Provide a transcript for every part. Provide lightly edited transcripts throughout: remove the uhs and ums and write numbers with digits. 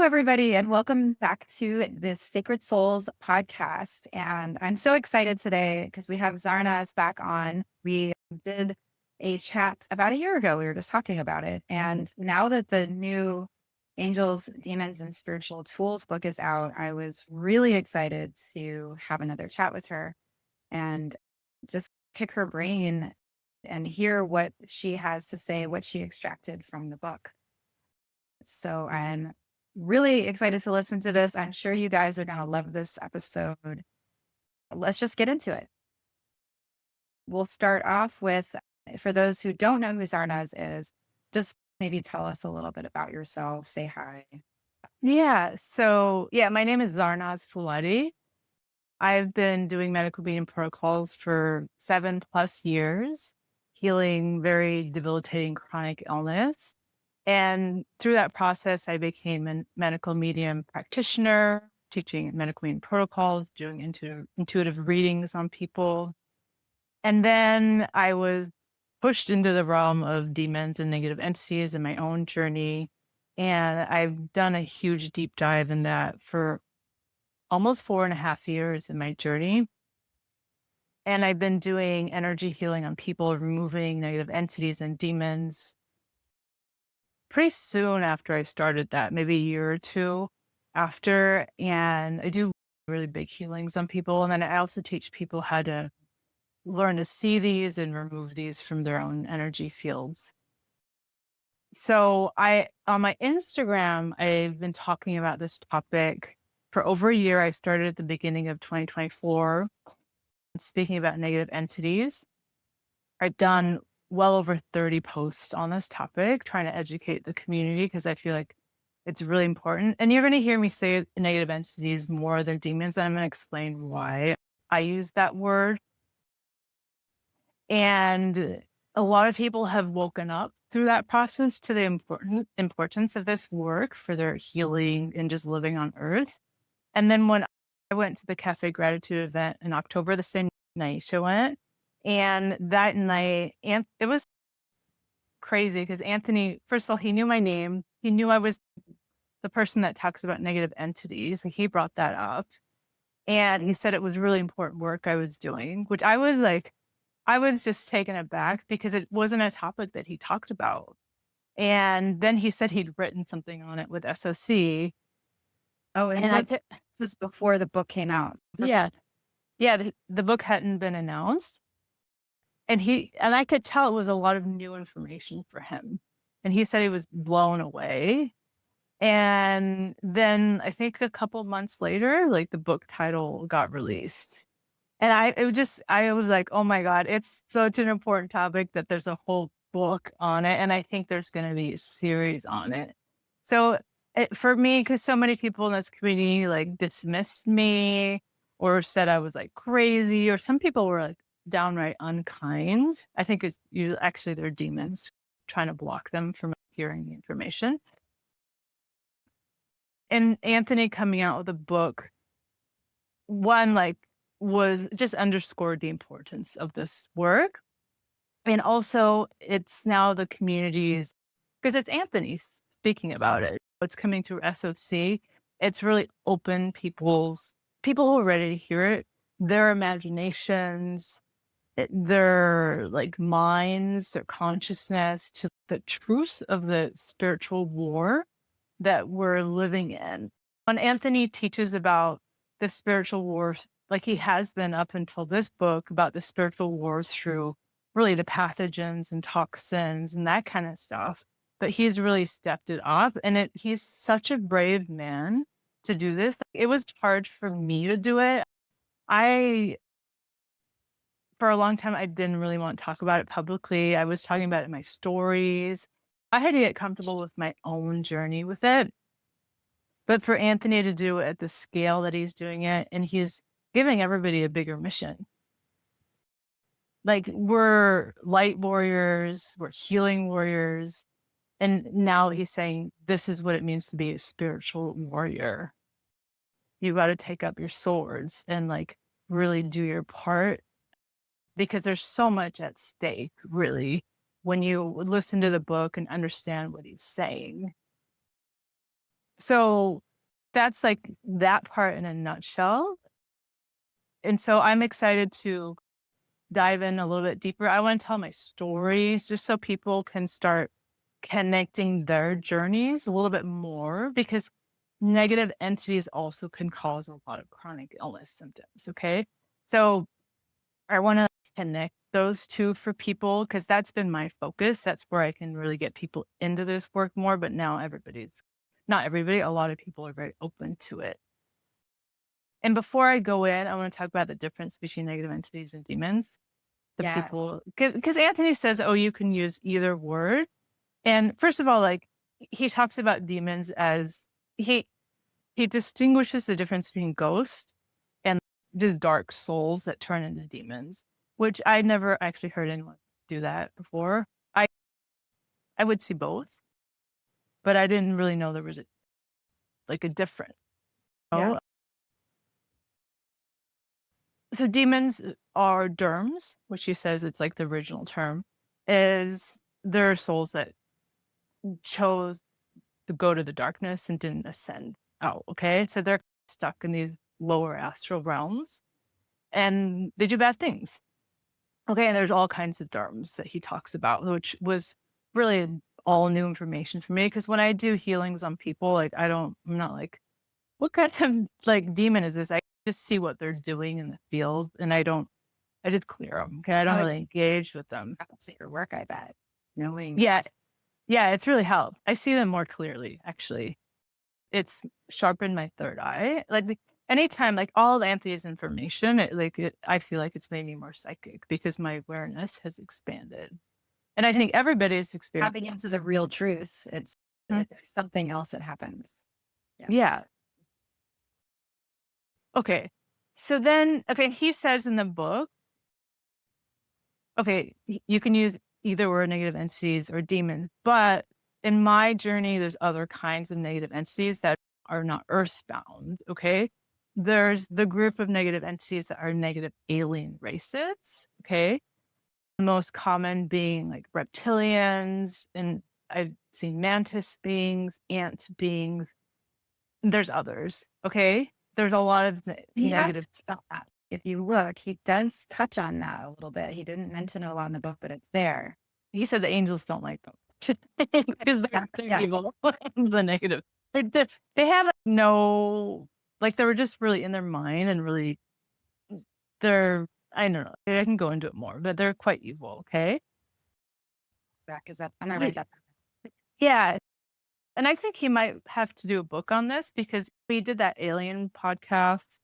everybody, and welcome back to the Sacred Souls podcast. And I'm so excited today because we have Zarnaz back on. We did a chat about a year ago. We were just talking about it. And now that the new Angels, Demons, and Spiritual Tools book is out, I was really excited to have another chat with her and just pick her brain and hear what she has to say, what she extracted from the book. So I'm really excited to listen to this. I'm sure you guys are going to love this episode. Let's just get into it. We'll start off with, for those who don't know who Zarnaz is, just maybe tell us a little bit about yourself. Say hi. My name is Zarnaz Fuladi. I've been doing medical being protocols for 7+ years, healing very debilitating chronic illness. And through that process, I became a medical medium practitioner, teaching medical being protocols, doing intuitive readings on people. And then I was pushed into the realm of demons and negative entities in my own journey. And I've done a huge deep dive in that for almost 4.5 years in my journey. And I've been doing energy healing on people, removing negative entities and demons pretty soon after I started that, maybe a year or two after. And I do really big healings on people. And then I also teach people how to learn to see these and remove these from their own energy fields. So on my Instagram, I've been talking about this topic for over a year. I started at the beginning of 2024, speaking about negative entities. I've done well over 30 posts on this topic, trying to educate the community because I feel like it's really important. And you're going to hear me say negative entities more than demons. And I'm going to explain why I use that word. And a lot of people have woken up through that process to the importance of this work for their healing and just living on earth. And then when I went to the Cafe Gratitude event in October, the same night Nyisha went, and that night, and it was crazy because Anthony, first of all, he knew my name. He knew I was the person that talks about negative entities. He brought that up. And he said it was really important work I was doing, which I was just taken aback because it wasn't a topic that he talked about. And then he said he'd written something on it with SOC. Oh, and this is before the book came out. Yeah. The book hadn't been announced. And I could tell it was a lot of new information for him. And he said he was blown away. And then I think a couple months later, like the book title got released. And I was like, oh my God, it's such an important topic that there's a whole book on it. And I think there's going to be a series on it. So for me, because so many people in this community like dismissed me or said I was like crazy, or some people were like downright unkind. I think they're demons trying to block them from hearing the information. And Anthony coming out with a book, was just underscored the importance of this work. And also it's now the communities, because it's Anthony speaking about it. It's coming through SOC. It's really open people who are ready to hear it, their imaginations, their like minds, their consciousness to the truth of the spiritual war that we're living in. When Anthony teaches about the spiritual wars, like he has been up until this book, about the spiritual wars through really the pathogens and toxins and that kind of stuff. But he's really stepped it up, and he's such a brave man to do this. It was hard for me to do it. For a long time, I didn't really want to talk about it publicly. I was talking about it in my stories. I had to get comfortable with my own journey with it. But for Anthony to do it at the scale that he's doing it, and he's giving everybody a bigger mission. Like, we're light warriors, we're healing warriors. And now he's saying, this is what it means to be a spiritual warrior. You got to take up your swords and like really do your part, because there's so much at stake, really, when you listen to the book and understand what he's saying. So that's like that part in a nutshell. And so I'm excited to dive in a little bit deeper. I want to tell my stories just so people can start connecting their journeys a little bit more, because negative entities also can cause a lot of chronic illness symptoms. Okay. So I want to connect those two for people, because that's been my focus. That's where I can really get people into this work more. But now not everybody, a lot of people are very open to it. And before I go in, I want to talk about the difference between negative entities and demons. The Yes. people, because Anthony says, oh, you can use either word. And first of all, like, he talks about demons as he distinguishes the difference between ghosts and just dark souls that turn into demons, which I never actually heard anyone do that before. I would see both, but I didn't really know there was a difference. Yeah. Oh, so demons are derms, which he says it's like the original term, is there are souls that chose to go to the darkness and didn't ascend out. Okay. So they're stuck in these lower astral realms and they do bad things. Okay. And there's all kinds of derms that he talks about, which was really all new information for me. Cause when I do healings on people, like I'm not like, what kind of like demon is this? I just see what they're doing in the field and I just clear them. Okay. I don't Oh, really engage with them. helps at your work, I bet. Knowing. Yeah. Yeah. It's really helped. I see them more clearly, actually. It's sharpened my third eye. Anytime, like all of Anthony's information, I feel like it's made me more psychic because my awareness has expanded. And I think everybody's experienced. Tapping into the real truth. It's Mhm. there's something else that happens. Yeah. Yeah. Okay. So then, okay, he says in the book, okay, you can use either word, negative entities or demons, but in my journey, there's other kinds of negative entities that are not earthbound. Okay. There's the group of negative entities that are negative alien races. Okay. The most common being like reptilians, and I've seen mantis beings, ant beings. There's others. Okay. There's a lot of He negative. asked about that. If you look, he does touch on that a little bit. He didn't mention it a lot in the book, but it's there. He said the angels don't like them because they're, Yeah. evil. The negative. They have no, like, they were just really in their mind and really, I don't know. I can go into it more, but they're quite evil. Okay. Because I'm gonna write that. Yeah. And I think he might have to do a book on this because we did that alien podcast.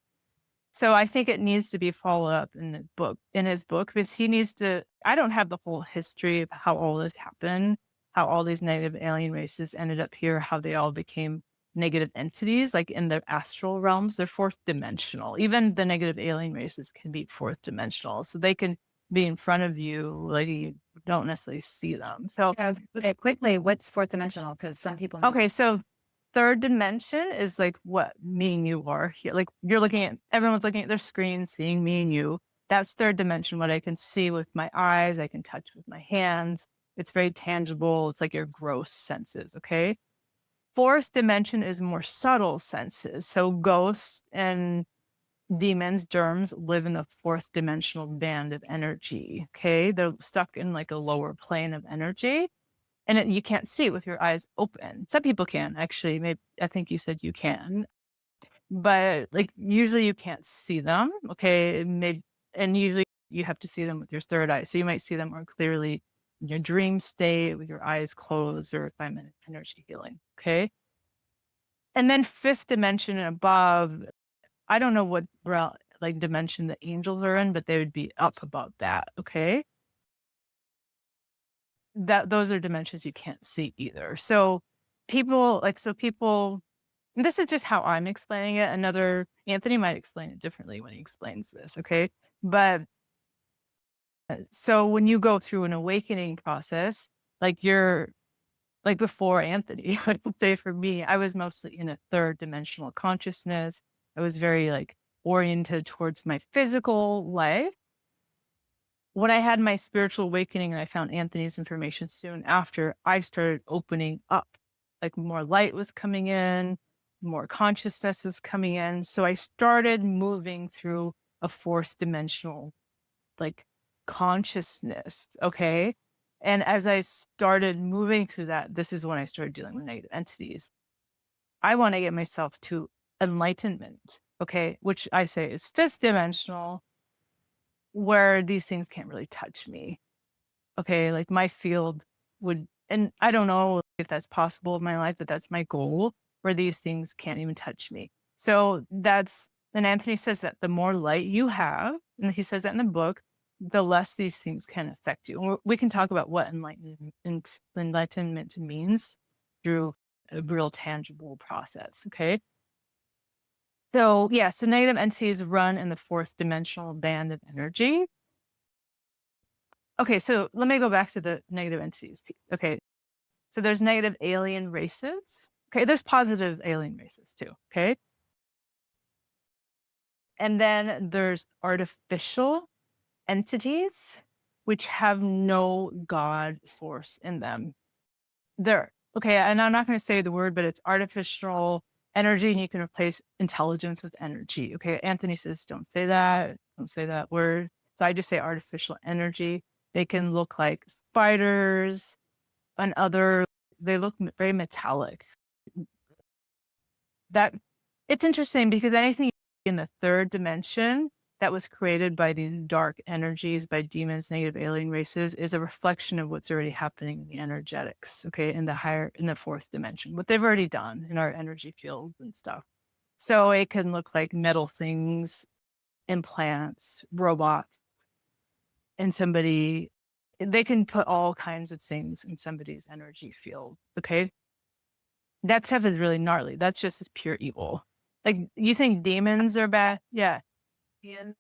So I think it needs to be followed up in his book, because he needs to, I don't have the whole history of how all this happened, how all these negative alien races ended up here, how they all became negative entities, like in the astral realms. They're fourth dimensional. Even the negative alien races can be fourth dimensional. So they can be in front of you, like you don't necessarily see them. So Quickly, what's fourth dimensional? Because some people. okay, so third dimension is like what me and you are here. Like everyone's looking at their screen, seeing me and you. That's third dimension, what I can see with my eyes, I can touch with my hands. It's very tangible. It's like your gross senses. Okay. Fourth dimension is more subtle senses. So ghosts and demons, germs live in the fourth dimensional band of energy. Okay. They're stuck in like a lower plane of energy. And you can't see it with your eyes open. Some people can, actually. Maybe I think you said you can, but like usually you can't see them. Okay, and usually you have to see them with your third eye. So you might see them more clearly in your dream state with your eyes closed, or if I'm in energy healing. Okay, and then fifth dimension and above. I don't know what like dimension the angels are in, but they would be up above that. Okay. Those are dimensions you can't see either. So people, this is just how I'm explaining it. Anthony might explain it differently when he explains this. Okay. But so when you go through an awakening process, like before Anthony, I would say for me, I was mostly in a third dimensional consciousness. I was very like oriented towards my physical life. When I had my spiritual awakening and I found Anthony's information soon after, I started opening up. Like more light was coming in. more consciousness was coming in. So I started moving through a fourth dimensional, like, consciousness. Okay. And as I started moving through that, this is when I started dealing with negative entities. I want to get myself to enlightenment. Okay. Which I say is fifth dimensional, where these things can't really touch me. Okay. Like my field would, and I don't know if that's possible in my life, but that's my goal, where these things can't even touch me. So and Anthony says that the more light you have, and he says that in the book, the less these things can affect you. And we can talk about what enlightenment means through a real tangible process. Okay. So yeah, so negative entities run in the fourth dimensional band of energy. Okay, so let me go back to the negative entities piece. Okay, so there's negative alien races. Okay, there's positive alien races too. Okay. And then there's artificial entities, which have no God source in them. They're okay. And I'm not going to say the word, but it's artificial energy, and you can replace intelligence with energy. Okay. Anthony says, don't say that. Don't say that word. So I just say artificial energy. They can look like spiders and they look very metallic. That it's interesting because anything in the third dimension that was created by these dark energies, by demons, negative alien races, is a reflection of what's already happening in the energetics, okay, in the fourth dimension, what they've already done in our energy fields and stuff. So it can look like metal things, implants, robots, and they can put all kinds of things in somebody's energy field, okay? That stuff is really gnarly. That's just pure evil. Like, you think demons are bad? Yeah. And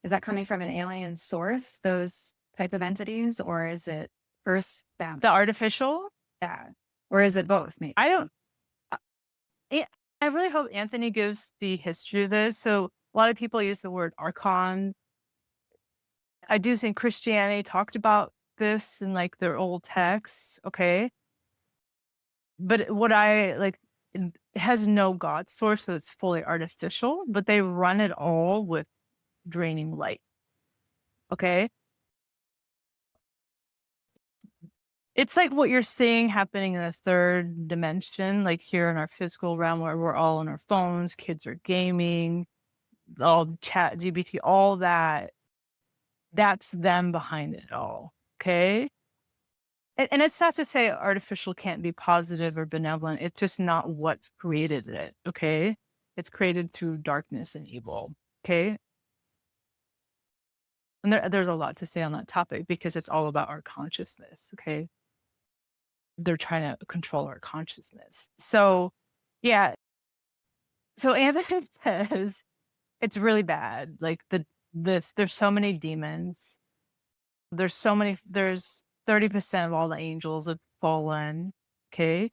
is that coming from an alien source, those type of entities, or is it earthbound? The artificial? Yeah. Or is it both? Maybe. I don't, uh, yeah, I really hope Anthony gives the history of this. So a lot of people use the word archon. I do think Christianity talked about this in like their old texts. Okay. But what I like, it has no God source, so it's fully artificial, but they run it all with draining light. Okay. It's like what you're seeing happening in the third dimension, like here in our physical realm, where we're all on our phones, kids are gaming, all chat, GBT, all that. That's them behind it all. Okay. And it's not to say artificial can't be positive or benevolent. It's just not what's created it. Okay. It's created through darkness and evil. Okay. And there's a lot to say on that topic because it's all about our consciousness. Okay. They're trying to control our consciousness. So, yeah. So Anthony says it's really bad. Like there's so many demons. There's 30% of all the angels have fallen. Okay.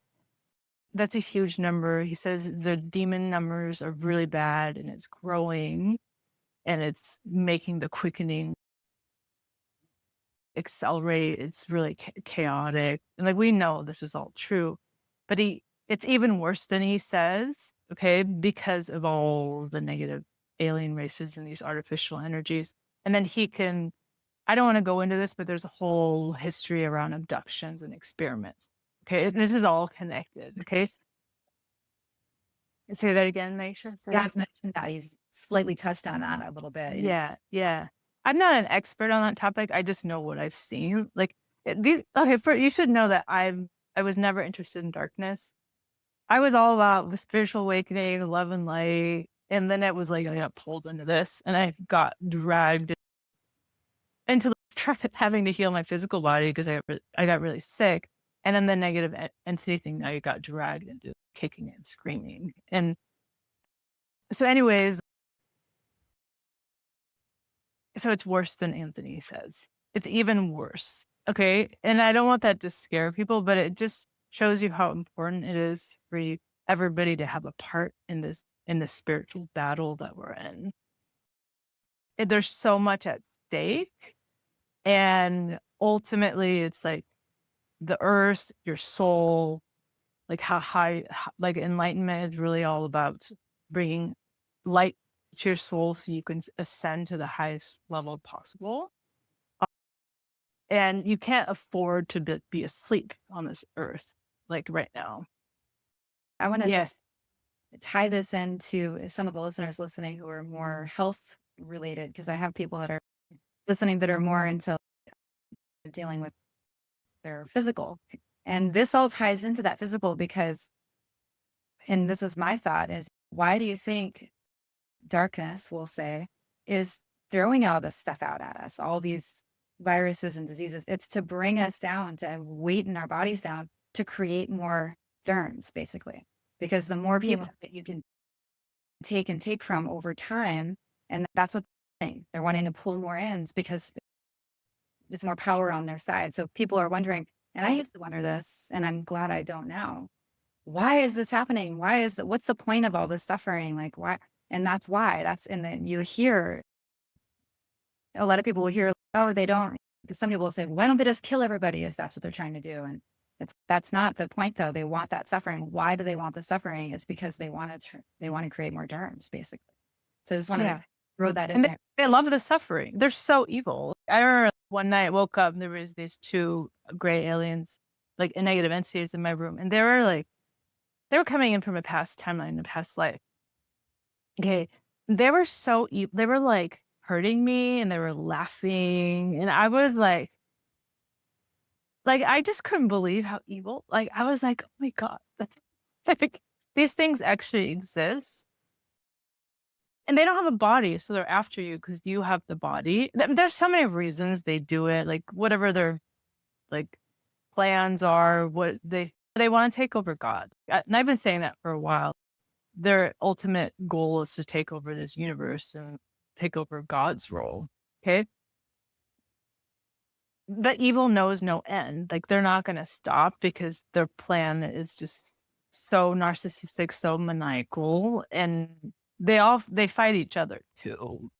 That's a huge number. He says the demon numbers are really bad and it's growing and it's making the quickening accelerate. It's really chaotic. And like, we know this is all true, but it's even worse than he says, okay, because of all the negative alien races and these artificial energies. And then I don't want to go into this, but there's a whole history around abductions and experiments. Okay. This is all connected. Okay. Say that again, Nyisha. Yeah, has mentioned that. He's slightly touched on that a little bit. Yeah, yeah. I'm not an expert on that topic. I just know what I've seen. Like, you should know that I was never interested in darkness. I was all about the spiritual awakening, love and light, and then it was like I got pulled into this, and I got dragged into the trap of having to heal my physical body because I got really sick, and then the negative entity thing. I got dragged into kicking and screaming, and so, anyways. So it's worse than Anthony says. It's even worse. Okay. And I don't want that to scare people, but it just shows you how important it is for everybody to have a part in this spiritual battle that we're in. There's so much at stake. And ultimately it's like the earth, your soul, like how high, like enlightenment is really all about bringing light to your soul so you can ascend to the highest level possible. And you can't afford to be asleep on this earth, like right now. I want to Yeah. just tie this into some of the listeners listening who are more health related, because I have people that are listening that are more into dealing with their physical. And this all ties into that physical because, and this is my thought, is why do you think darkness, we'll say, is throwing all this stuff out at us, all these viruses and diseases? It's to bring us down, to weighten our bodies down, to create more germs, basically. Because the more people that you can take and take from over time, and that's what they're wanting to pull more ends because there's more power on their side. So people are wondering, and I used to wonder this, and I'm glad I don't now. Why is this happening? Why is that? What's the point of all this suffering? Like, why? And that's why. And then you hear a lot of people will hear, oh, they don't. Some people will say, why don't they just kill everybody if that's what they're trying to do? And that's not the point, though. They want that suffering. Why do they want the suffering? It's because they want to create more germs, basically. So I just wanted to throw that in And there. they love the suffering. They're so evil. I remember one night I woke up and there was these two gray aliens, like negative entities in my room. And they were coming in from a past timeline, a past life. Okay. They were so evil. They were like hurting me and they were laughing. And I was like, I just couldn't believe how evil. Like, I was like, oh my God. Like, these things actually exist. And they don't have a body, so they're after you because you have the body. There's so many reasons they do it, like whatever their like plans are, what they want to take over God. And I've been saying that for a while. Their ultimate goal is to take over this universe and take over God's role. Okay. But evil knows no end. Like they're not going to stop because their plan is just so narcissistic, so maniacal, and they fight each other too.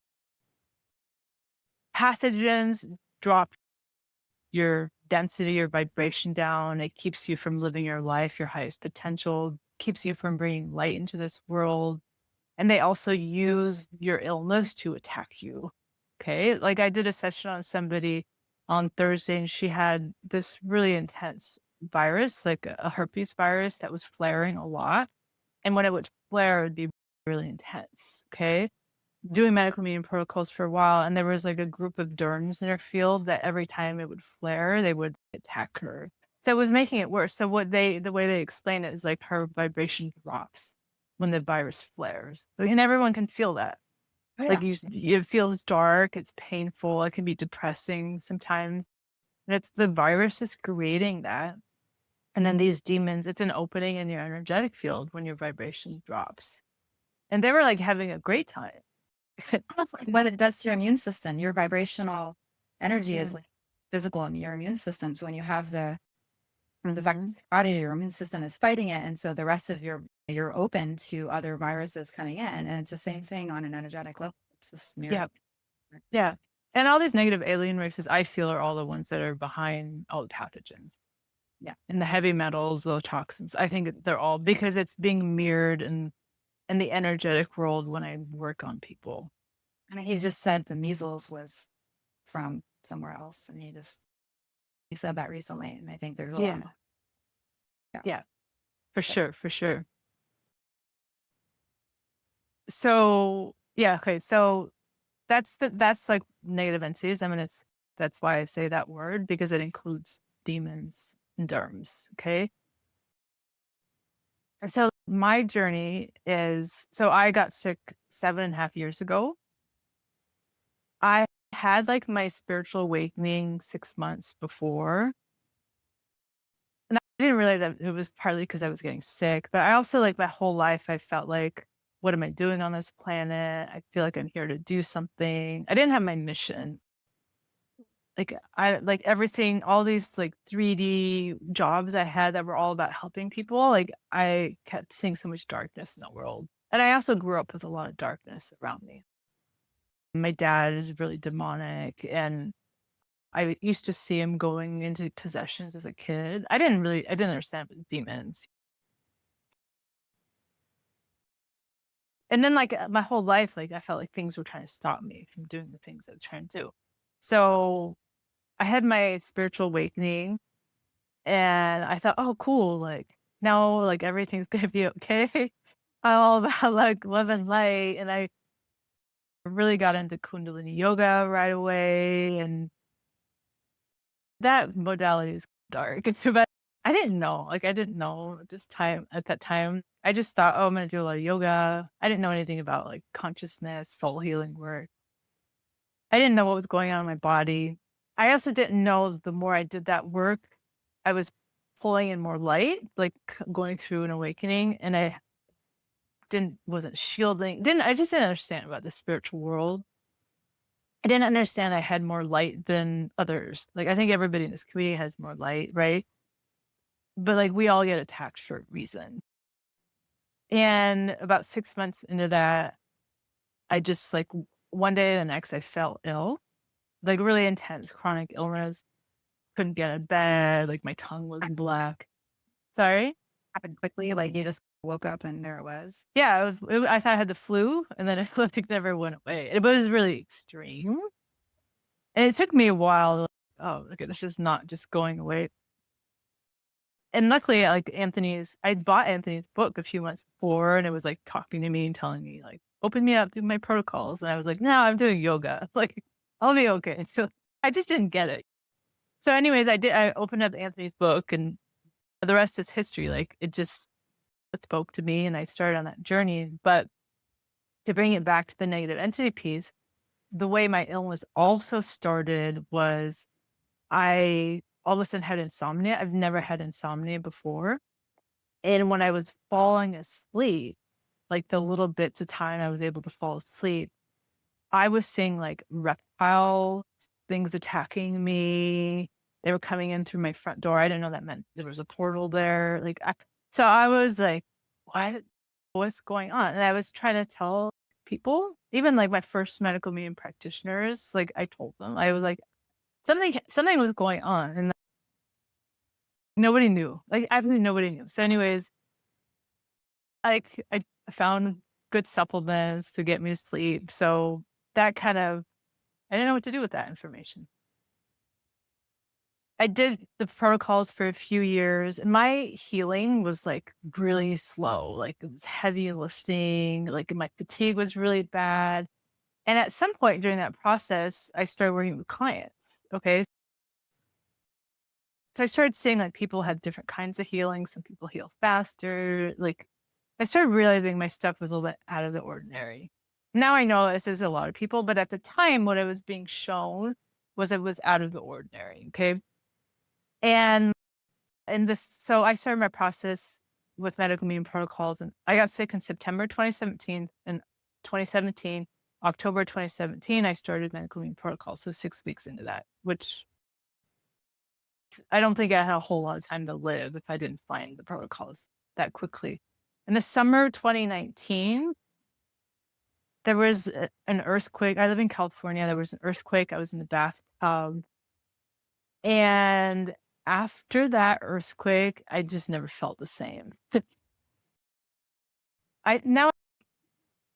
Pathogens drop your density, your vibration down. It keeps you from living your life, your highest potential, keeps you from bringing light into this world. And they also use your illness to attack you. Okay. Like I did a session on somebody on Thursday and she had this really intense virus, like a herpes virus that was flaring a lot. And when it would flare, it would be really intense. Okay. Doing medical meeting protocols for a while, and there was like a group of derms in her field that every time it would flare, they would attack her. So it was making it worse. So the way they explain it is like her vibration drops when the virus flares, and everyone can feel that. Oh, Like yeah. it feels dark, it's painful, it can be depressing sometimes, and it's the virus is creating that. And then these demons, it's an opening in your energetic field when your vibration drops, and they were like having a great time. It's like what it does to your immune system. Your vibrational energy is Yeah. like physical in your immune system. So when you have the Mhm. virus in your body, your immune system is fighting it. And so the rest of you're open to other viruses coming in. And it's the same thing on an energetic level. It's just mirror. Yeah. Yeah. And all these negative alien races, I feel, are all the ones that are behind all the pathogens. Yeah. And the heavy metals, the toxins. I think they're all because it's being mirrored in the energetic world when I work on people. I mean, he just said the measles was from somewhere else. And he said that recently. And I think there's a lot. Yeah. Yeah. Yeah. For sure. For sure. So yeah, okay. So that's like negative entities. I mean, that's why I say that word because it includes demons and derms. Okay. So my journey is so I got sick 7.5 years ago. I had like my spiritual awakening 6 months before. And I didn't realize that it was partly because I was getting sick, but I also like my whole life I felt like, what am I doing on this planet? I feel like I'm here to do something. I didn't have my mission. Like I like everything, all these like 3D jobs I had that were all about helping people. Like I kept seeing so much darkness in the world. And I also grew up with a lot of darkness around me. My dad is really demonic and I used to see him going into possessions as a kid. I didn't understand demons. And then like my whole life, like I felt like things were trying to stop me from doing the things I was trying to do. So I had my spiritual awakening and I thought, oh, cool. Like now, like everything's going to be okay. I'm all about like love and light. And I really got into Kundalini yoga right away. And that modality is dark. It's about, I didn't know. Like I didn't know this time at that time. I just thought, oh, I'm going to do a lot of yoga. I didn't know anything about like consciousness, soul healing work. I didn't know what was going on in my body. I also didn't know that the more I did that work, I was pulling in more light, like going through an awakening, and I wasn't shielding. I just didn't understand about the spiritual world. I didn't understand I had more light than others. Like I think everybody in this community has more light, right? But like we all get attacked for a reason. And about 6 months into that, I just like one day or the next I felt ill, like really intense chronic illness. Couldn't get out of bed, like my tongue was black. Sorry? Happened quickly, like you just woke up and there it was. Yeah, I thought I had the flu, and then it like never went away. It was really extreme, and it took me a while. Like, oh, okay, this is not just going away. And luckily, like I bought Anthony's book a few months before, and it was like talking to me and telling me like, open me up, do my protocols, and I was like, no, I'm doing yoga. Like, I'll be okay. So I just didn't get it. So, anyways, I did. I opened up Anthony's book, and the rest is history. Like, it just spoke to me, and I started on that journey. But to bring it back to the negative entity piece, the way my illness also started was I all of a sudden had insomnia. I've never had insomnia before. And when I was falling asleep, like the little bits of time I was able to fall asleep, I was seeing like reptile things attacking me. They were coming in through my front door. I didn't know that meant there was a portal there. So I was like, what? What's going on? And I was trying to tell people, even like my first medical meeting practitioners, like I told them, I was like, something was going on and nobody knew. Like absolutely nobody knew. So anyways, I found good supplements to get me to sleep. So that kind of I didn't know what to do with that information. I did the protocols for a few years and my healing was like really slow. Like it was heavy lifting, like my fatigue was really bad. And at some point during that process, I started working with clients. Okay. So I started seeing like people have different kinds of healing. Some people heal faster. Like I started realizing my stuff was a little bit out of the ordinary. Now I know this is a lot of people, but at the time, what I was being shown was it was out of the ordinary. Okay. And so I started my process with medical meeting protocols and I got sick in September 2017 and 2017, October 2017, I started medical meeting protocols. So 6 weeks into that, which I don't think I had a whole lot of time to live if I didn't find the protocols that quickly. In the summer of 2019, there was an earthquake. I live in California. There was an earthquake. I was in the bathtub. And after that earthquake, I just never felt the same. Now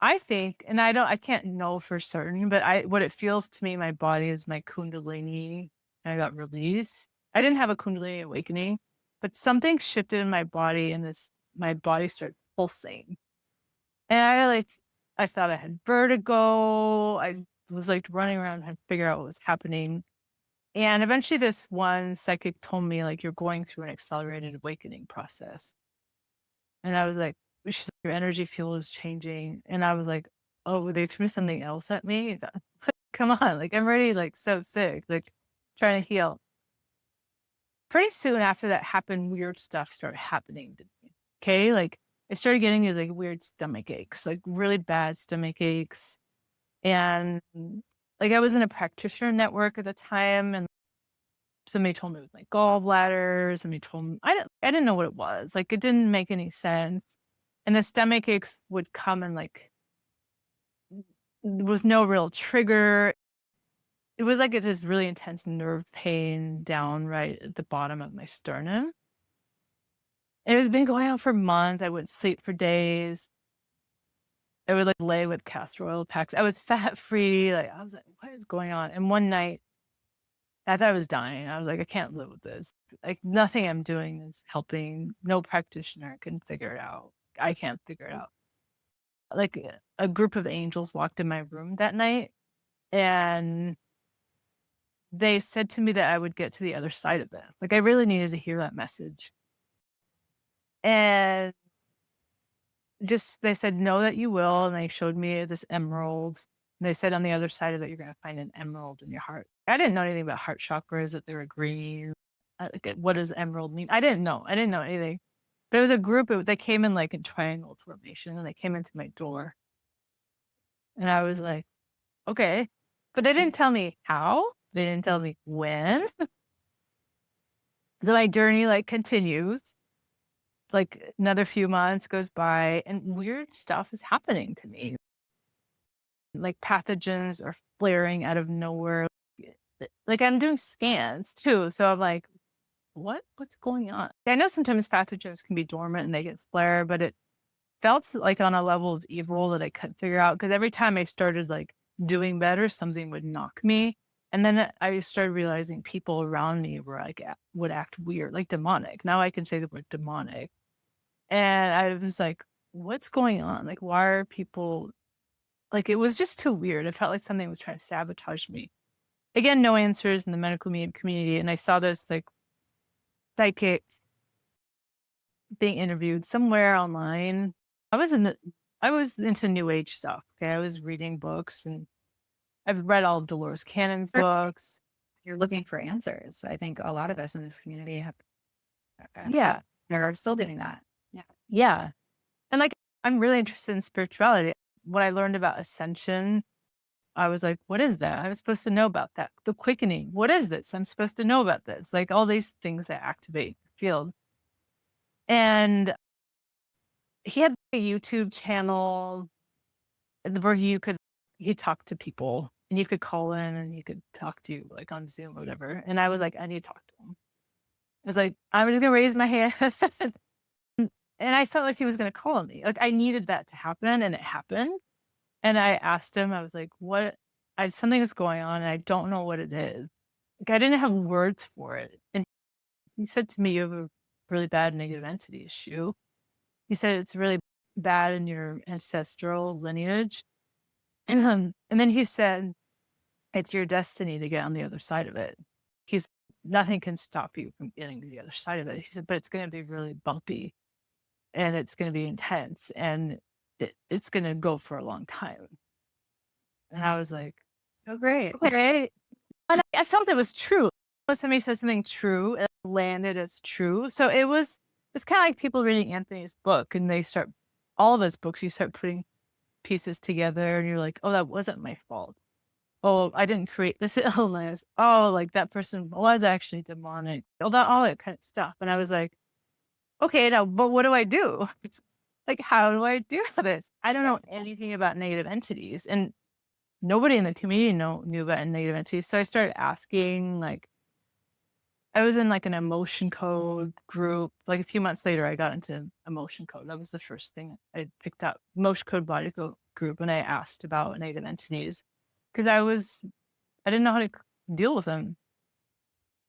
I think, and I can't know for certain, but what it feels to me, my body is my Kundalini. I got released. I didn't have a Kundalini awakening, but something shifted in my body and my body started pulsing. And I thought I had vertigo. I was like running around trying to figure out what was happening. And eventually this one psychic told me like, you're going through an accelerated awakening process. And I was like, she's like, your energy field is changing. And I was like, oh, they threw something else at me. Come on. Like I'm already like so sick, like trying to heal. Pretty soon after that happened, weird stuff started happening to me. Okay. Like I started getting these like weird stomach aches, like really bad stomach aches. And like I was in a practitioner network at the time and somebody told me it was my gallbladder. Somebody told me I didn't know what it was. Like it didn't make any sense. And the stomach aches would come and like there was no real trigger. It was like this really intense nerve pain down right at the bottom of my sternum. And it was been going on for months. I wouldn't sleep for days. I would like lay with castor oil packs. I was fat free. Like I was like, what is going on? And one night I thought I was dying. I was like, I can't live with this. Like nothing I'm doing is helping. No practitioner can figure it out. I can't figure it out. Like a group of angels walked in my room that night and they said to me that I would get to the other side of it. Like I really needed to hear that message. And just they said, know that you will. And they showed me this emerald. And they said on the other side of it, you're going to find an emerald in your heart. I didn't know anything about heart chakras, that they were green. Like, what does emerald mean? I didn't know. I didn't know anything. But it was a group. They came in like in triangle formation and they came into my door. And I was like, okay. But they didn't tell me how. They didn't tell me when. So my journey like continues. Like another few months goes by and weird stuff is happening to me. Like pathogens are flaring out of nowhere. Like I'm doing scans too. So I'm like, what's going on? I know sometimes pathogens can be dormant and they get flare, but it felt like on a level of evil that I couldn't figure out. Cause every time I started like doing better, something would knock me. And then I started realizing people around me were like, would act weird, like demonic. Now I can say the word demonic. And I was like, what's going on? Like, why are people like, it was just too weird. It felt like something was trying to sabotage me. Again, no answers in the medical community. And I saw this like psychics being interviewed somewhere online. I was into new age stuff. Okay. I was reading books and I've read all of Dolores Cannon's books. You're looking for answers. I think a lot of us in this community have Yeah. are still doing that. Yeah. Yeah. And like, I'm really interested in spirituality. When I learned about ascension, I was like, what is that? I was supposed to know about that. The quickening. What is this? I'm supposed to know about this. Like all these things that activate the field. And he had a YouTube channel where he talked to people and you could call in and he could talk to you like on Zoom or whatever. And I was like, I need to talk to him. I was like, I'm just gonna raise my hand. And I felt like he was gonna call on me. Like I needed that to happen and it happened. And I asked him, I was like, something is going on and I don't know what it is. Like I didn't have words for it. And he said to me, you have a really bad negative entity issue. He said it's really bad in your ancestral lineage. And then he said, it's your destiny to get on the other side of it. Nothing can stop you from getting to the other side of it. He said, but it's going to be really bumpy and it's going to be intense and it's going to go for a long time. And I was like, oh, great. Okay. And I felt it was true. When somebody said something true, it landed as true. So it's kind of like people reading Anthony's book and all of his books, you start putting pieces together and you're like, oh, that wasn't my fault. Oh, I didn't create this illness. Oh, like that person was actually demonic. All that kind of stuff. And I was like, okay, now, but what do I do? Like, how do I do this? I don't know anything about negative entities. And nobody in the community knew about negative entities. So I started asking, like, I was in like an emotion code group. Like a few months later, I got into emotion code. That was the first thing I picked up, emotion code body code group. And I asked about negative entities because I didn't know how to deal with them.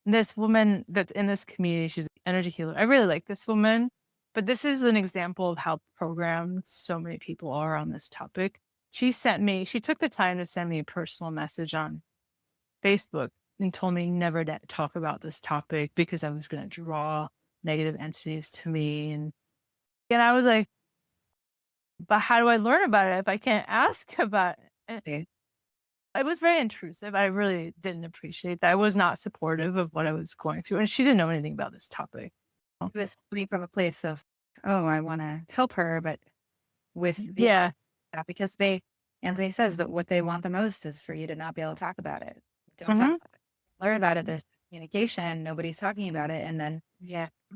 This woman that's in this community, she's an energy healer. I really like this woman, but this is an example of how programmed so many people are on this topic. She took the time to send me a personal message on Facebook and told me never to talk about this topic because I was going to draw negative entities to me. And I was like, but how do I learn about it if I can't ask about it? It was very intrusive. I really didn't appreciate that. I was not supportive of what I was going through. And she didn't know anything about this topic. It was coming from a place of, oh, I want to help her, but because Anthony says that what they want the most is for you to not be able to talk about it. Don't talk about it. Learn about it. There's communication. Nobody's talking about it. And then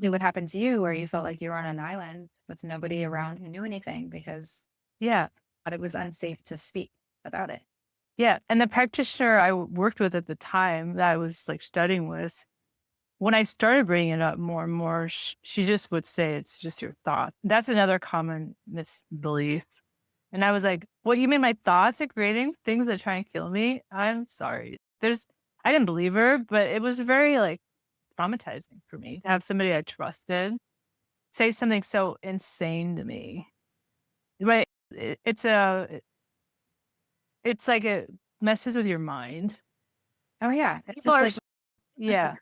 what happened to you where you felt like you were on an island with nobody around who knew anything because but it was unsafe to speak about it. Yeah. And the practitioner I worked with at the time that I was like studying with, when I started bringing it up more and more, she just would say, it's just your thought. That's another common misbelief. And I was like, what, you mean my thoughts are creating things that try and kill me? I'm sorry. I didn't believe her, but it was very like traumatizing for me to have somebody I trusted say something so insane to me. Right. It's like it messes with your mind. Oh yeah, it's People just are, like yeah,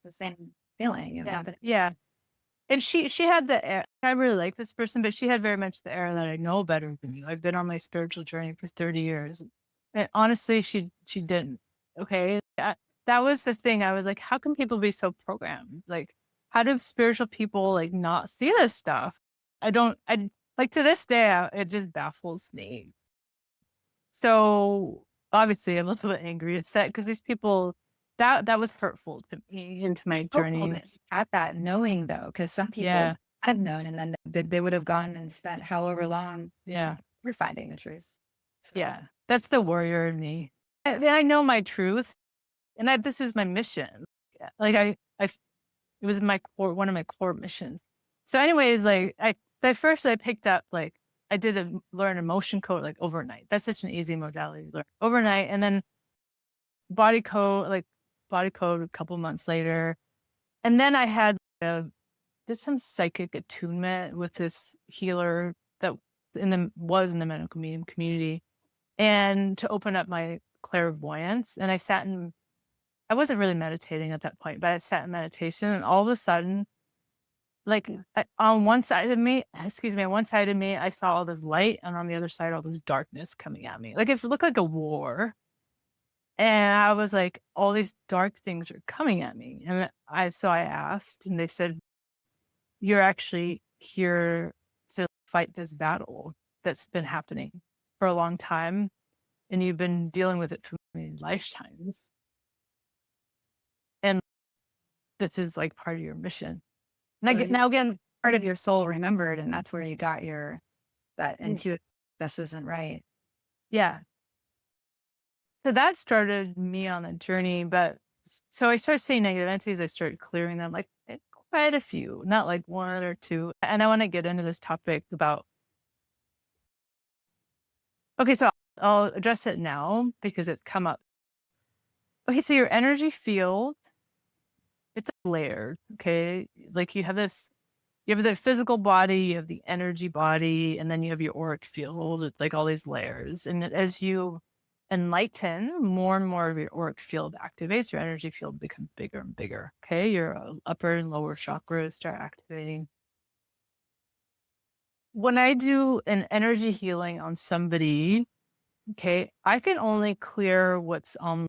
the same feeling of yeah, empathy. yeah. And she had the air. I really like this person, but she had very much the air that I know better than you. I've been on my spiritual journey for 30 years. And honestly, she didn't. Okay. That was the thing. I was like, how can people be so programmed? Like, how do spiritual people like not see this stuff? I like to this day, it just baffles me. So obviously I'm a little bit angry at that because these people, that was hurtful to me into my Hopeful journey. that you had that knowing though, because some people Yeah. have known and then they would have gone and spent however long Yeah. we're finding the truth. So Yeah, that's the warrior in me. I know my truth, and this is my mission. Yeah, like it was my core, one of my core missions. So, anyways, like at first I picked up like I did learn emotion code like overnight. That's such an easy modality to learn overnight, and then body code, like body code, a couple months later, and then I had did some psychic attunement with this healer that was in the medical medium community and to open up my clairvoyance. And I wasn't really meditating at that point, but I sat in meditation and all of a sudden, like on one side of me, on one side of me, I saw all this light and on the other side, all this darkness coming at me. Like it looked like a war. And I was like, all these dark things are coming at me. And so I asked and they said, you're actually here to fight this battle that's been happening for a long time and you've been dealing with it for many lifetimes. And this is like part of your mission. And I get now again, part of your soul remembered, and that's where you got that mm, intuitive this isn't right. yeah. So that started me on a journey. But so I started seeing negative entities. I started clearing them, like quite a few, not like one or two. And I want to get into this topic about. Okay, so I'll address it now because it's come up. Okay, so your energy field, it's layered. Okay, like you have the physical body, you have the energy body, and then you have your auric field, it's like all these layers. And as you enlighten, more and more of your auric field activates, your energy field becomes bigger and bigger. Okay. Your upper and lower chakras start activating. When I do an energy healing on somebody, okay, I can only clear what's on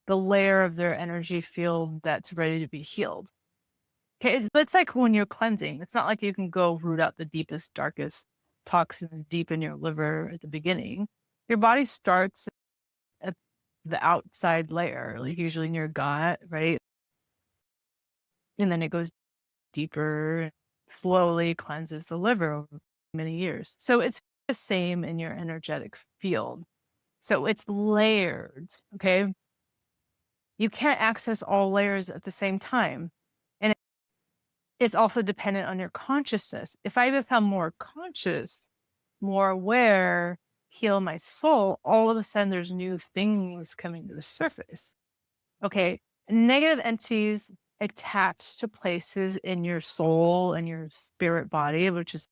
the layer of their energy field that's ready to be healed. Okay, it's like when you're cleansing. It's not like you can go root out the deepest, darkest toxin deep in your liver at the beginning. Your body starts at the outside layer, like usually in your gut, right? And then it goes deeper, slowly cleanses the liver over many years. So it's the same in your energetic field. So it's layered, okay? You can't access all layers at the same time. And it's also dependent on your consciousness. If I become more conscious, more aware, heal my soul, all of a sudden there's new things coming to the surface. Okay. Negative entities attached to places in your soul and your spirit body, which is,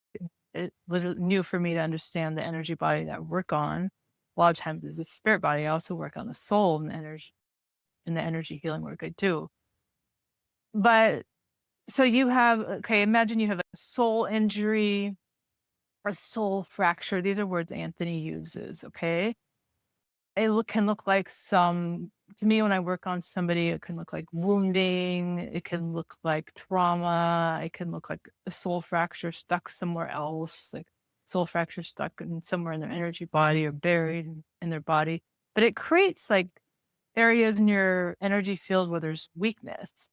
it was new for me to understand the energy body that I work on. A lot of times it's the spirit body. I also work on the soul and the energy healing work I do. But so you have, okay, imagine you have a soul injury or soul fracture. These are words Anthony uses, okay? Can look like to me, when I work on somebody, it can look like wounding. It can look like trauma. It can look like a soul fracture stuck somewhere else, like soul fracture stuck somewhere in their energy body or buried in their body. But it creates like areas in your energy field where there's weakness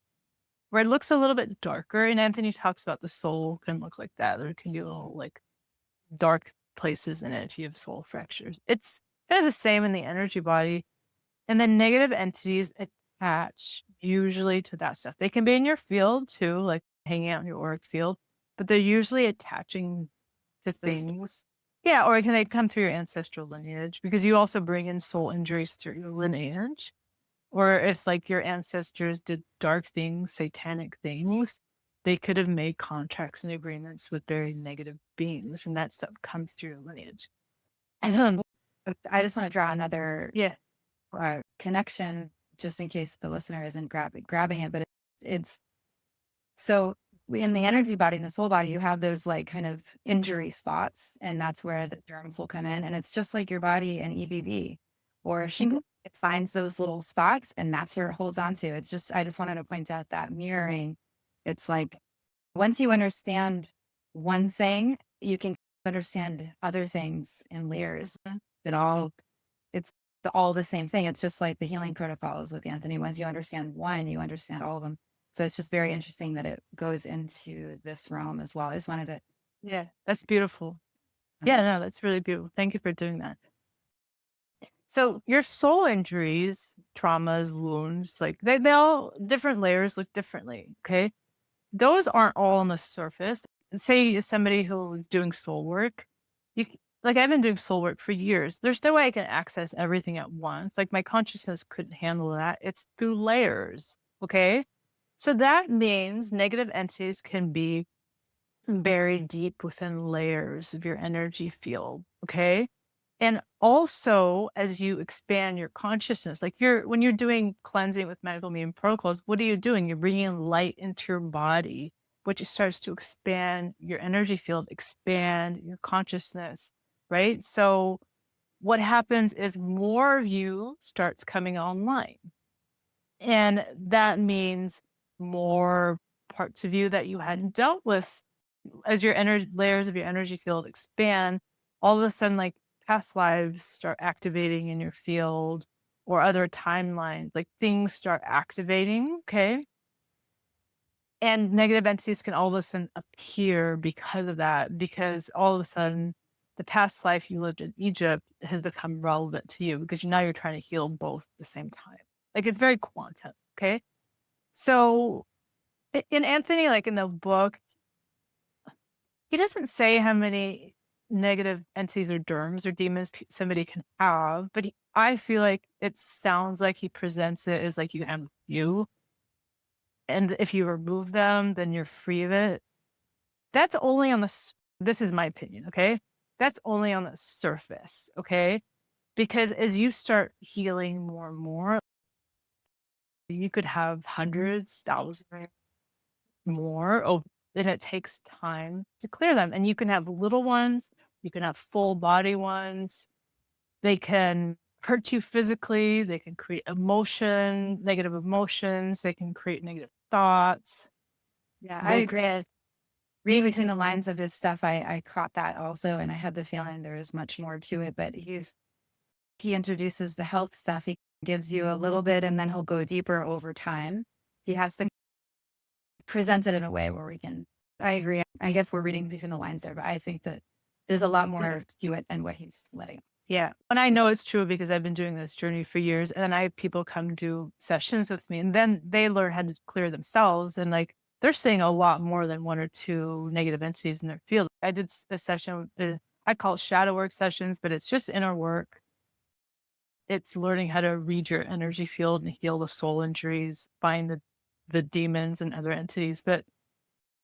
where it looks a little bit darker. And Anthony talks about the soul can look like that. There can be little like dark places in it if you have soul fractures. It's kind of the same in the energy body. And then negative entities attach usually to that stuff. They can be in your field too, like hanging out in your auric field, but they're usually attaching to Those things. Yeah, or can they come through your ancestral lineage? Because you also bring in soul injuries through your lineage. Or if like your ancestors did dark things, satanic things, they could have made contracts and agreements with very negative beings, and that stuff comes through your lineage. And I just want to draw another yeah, connection just in case the listener isn't grabbing it, but it's so in the energy body and the soul body, you have those like kind of injury spots, and that's where the germs will come in. And it's just like your body and EBV or shingle. It finds those little spots, and that's where it holds on to. It's just, I just wanted to point out that mirroring. It's like once you understand one thing, you can understand other things in layers that all it's all the same thing. It's just like the healing protocols with Anthony. Once you understand one, you understand all of them. So it's just very interesting that it goes into this realm as well. I just wanted to. yeah, that's beautiful. Yeah, no, that's really beautiful. Thank you for doing that. So your soul injuries, traumas, wounds, like they all different layers look differently. Okay. Those aren't all on the surface. Say somebody who's doing soul work, like I've been doing soul work for years. There's no way I can access everything at once. Like my consciousness couldn't handle that. It's through layers. Okay. So that means negative entities can be buried deep within layers of your energy field. Okay. And also, as you expand your consciousness, like when you're doing cleansing with medical medium protocols, what are you doing? You're bringing light into your body, which starts to expand your energy field, expand your consciousness, right? So what happens is more of you starts coming online. And that means more parts of you that you hadn't dealt with as your layers of your energy field expand, all of a sudden, like past lives start activating in your field or other timelines, like things start activating. Okay. And negative entities can all of a sudden appear because of that, because all of a sudden the past life you lived in Egypt has become relevant to you because now you're trying to heal both at the same time. Like it's very quantum. Okay. So in Anthony, like in the book, he doesn't say how many negative entities or germs or demons somebody can have, but I feel like it sounds like he presents it as like you have you, and if you remove them, then you're free of it. That's only on this is my opinion, okay? That's only on the surface, okay? Because as you start healing more and more, you could have hundreds, thousands more. Oh, then it takes time to clear them. And you can have little ones, you can have full body ones. They can hurt you physically, they can create negative emotions, they can create negative thoughts. Yeah, I They agree. Reading between the lines of his stuff, I caught that also, and I had the feeling there is much more to it. But he introduces the health stuff. He gives you a little bit, and then he'll go deeper over time. He has to present it in a way where we can. I agree. I guess we're reading between the lines there, but I think that there's a lot more to it than what he's letting. Yeah. And I know it's true because I've been doing this journey for years. And then I have people come do sessions with me and then they learn how to clear themselves. And like they're seeing a lot more than one or two negative entities in their field. I did a session, I call it shadow work sessions, but it's just inner work. It's learning how to read your energy field and heal the soul injuries, find the demons and other entities. But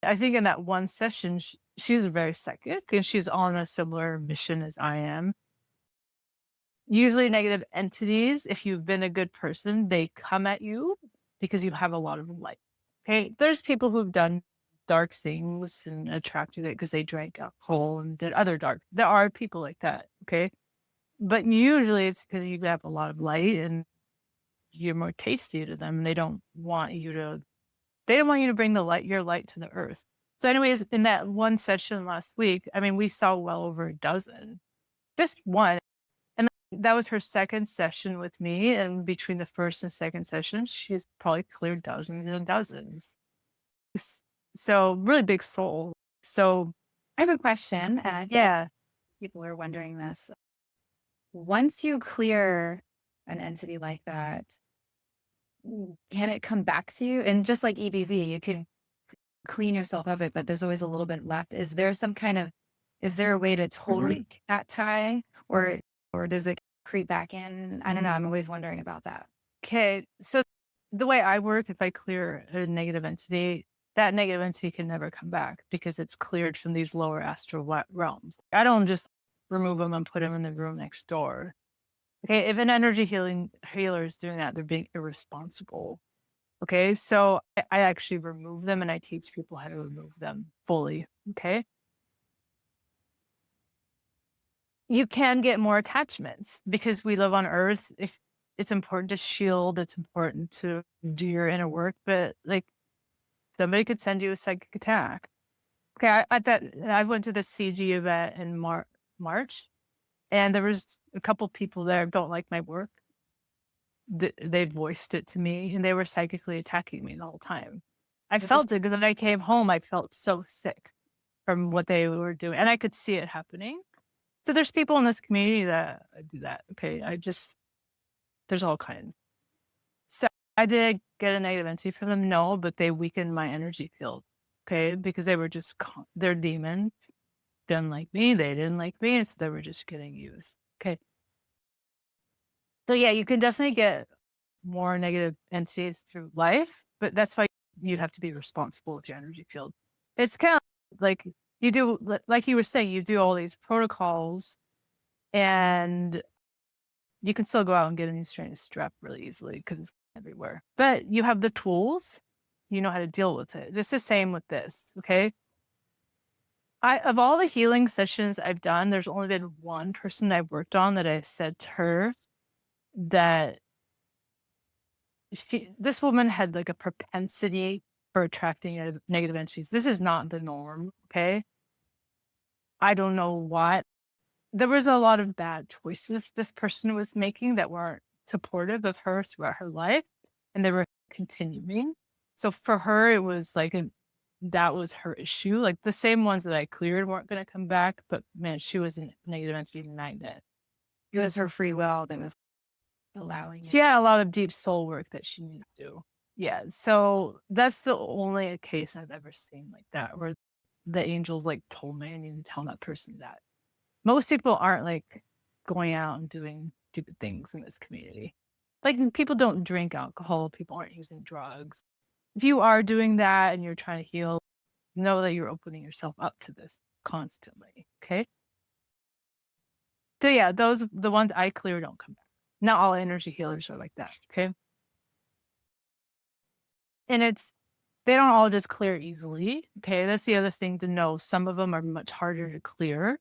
I think in that one session, she's very psychic and she's on a similar mission as I am. Usually negative entities, if you've been a good person, they come at you because you have a lot of light. Okay. There's people who've done dark things and attracted it because they drank alcohol and did other dark. There are people like that. Okay. But usually it's because you have a lot of light and you're more tasty to them. And they don't want you to bring your light to the earth. So anyways, in that one session last week, I mean, we saw well over a dozen, just one. And that was her second session with me. And between the first and second session, she's probably cleared dozens and dozens. So really big soul. So I have a question, and I think yeah, people are wondering this. Once you clear an entity like that, can it come back to you? And just like EBV, you can clean yourself of it, but there's always a little bit left. Is there some kind of Is there a way to totally Mhm. break that tie, or does it creep back in? I don't know. I'm always wondering about that. Okay. So the way I work, if I clear a negative entity, that negative entity can never come back because it's cleared from these lower astral realms. I don't just remove them and put them in the room next door. Okay. If an energy healer is doing that, they're being irresponsible. Okay. So I actually remove them and I teach people how to remove them fully. Okay. You can get more attachments because we live on Earth. If it's important to shield, it's important to do your inner work, but like somebody could send you a psychic attack. Okay, I went to the CG event in March, and there was a couple people there don't like my work. They voiced it to me, and they were psychically attacking me the whole time. I This is felt it because when I came home, I felt so sick from what they were doing, and I could see it happening. So there's people in this community that do that. Okay, there's all kinds. So I did get a negative entity from them, no, but they weakened my energy field. Okay, because they were just they're demons, didn't like me, they didn't like me, and so they were just getting used. Okay, so yeah, you can definitely get more negative entities through life, but that's why you have to be responsible with your energy field. It's kind of like you do, like you were saying, you do all these protocols, and you can still go out and get a new strain of strep really easily because it's everywhere. But you have the tools, you know how to deal with it. It's the same with this. Okay. Of all the healing sessions I've done, there's only been one person I've worked on that I said to her that this woman had like a propensity for attracting negative entities. This is not the norm. Okay. I don't know what. There was a lot of bad choices this person was making that weren't supportive of her throughout her life, and they were continuing. So for her, it was like that was her issue. Like the same ones that I cleared weren't going to come back, but man, she was a negative entity magnet. it was her free will that was allowing She it. had a lot of deep soul work that she needed to do. Yeah, so that's the only case I've ever seen like that, where the angel like told me I need to tell that person that. Most people aren't like going out and doing stupid things in this community. Like people don't drink alcohol, people aren't using drugs. If you are doing that and you're trying to heal, know that you're opening yourself up to this constantly. Okay. So yeah, those the ones I clear don't come back. Not all energy healers are like that. Okay. And they don't all just clear easily. Okay. That's the other thing to know. Some of them are much harder to clear,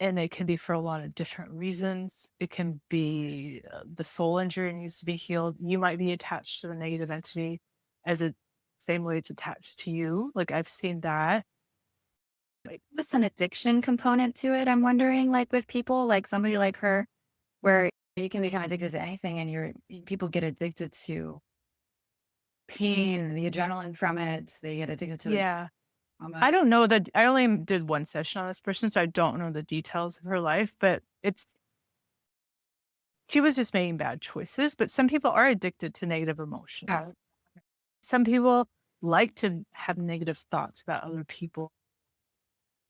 and it can be for a lot of different reasons. It can be the soul injury needs to be healed. You might be attached to a negative entity as a same way it's attached to you. Like I've seen that. Like What's an addiction component to it? I'm wondering, like with people, like somebody like her, where you can become addicted to anything, and people get addicted to pain, the adrenaline from it. They get addicted to the yeah, trauma. I don't know that I only did one session on this person, so I don't know the details of her life. But she was just making bad choices. But some people are addicted to negative Yeah. emotions. Some people like to have negative thoughts about other people,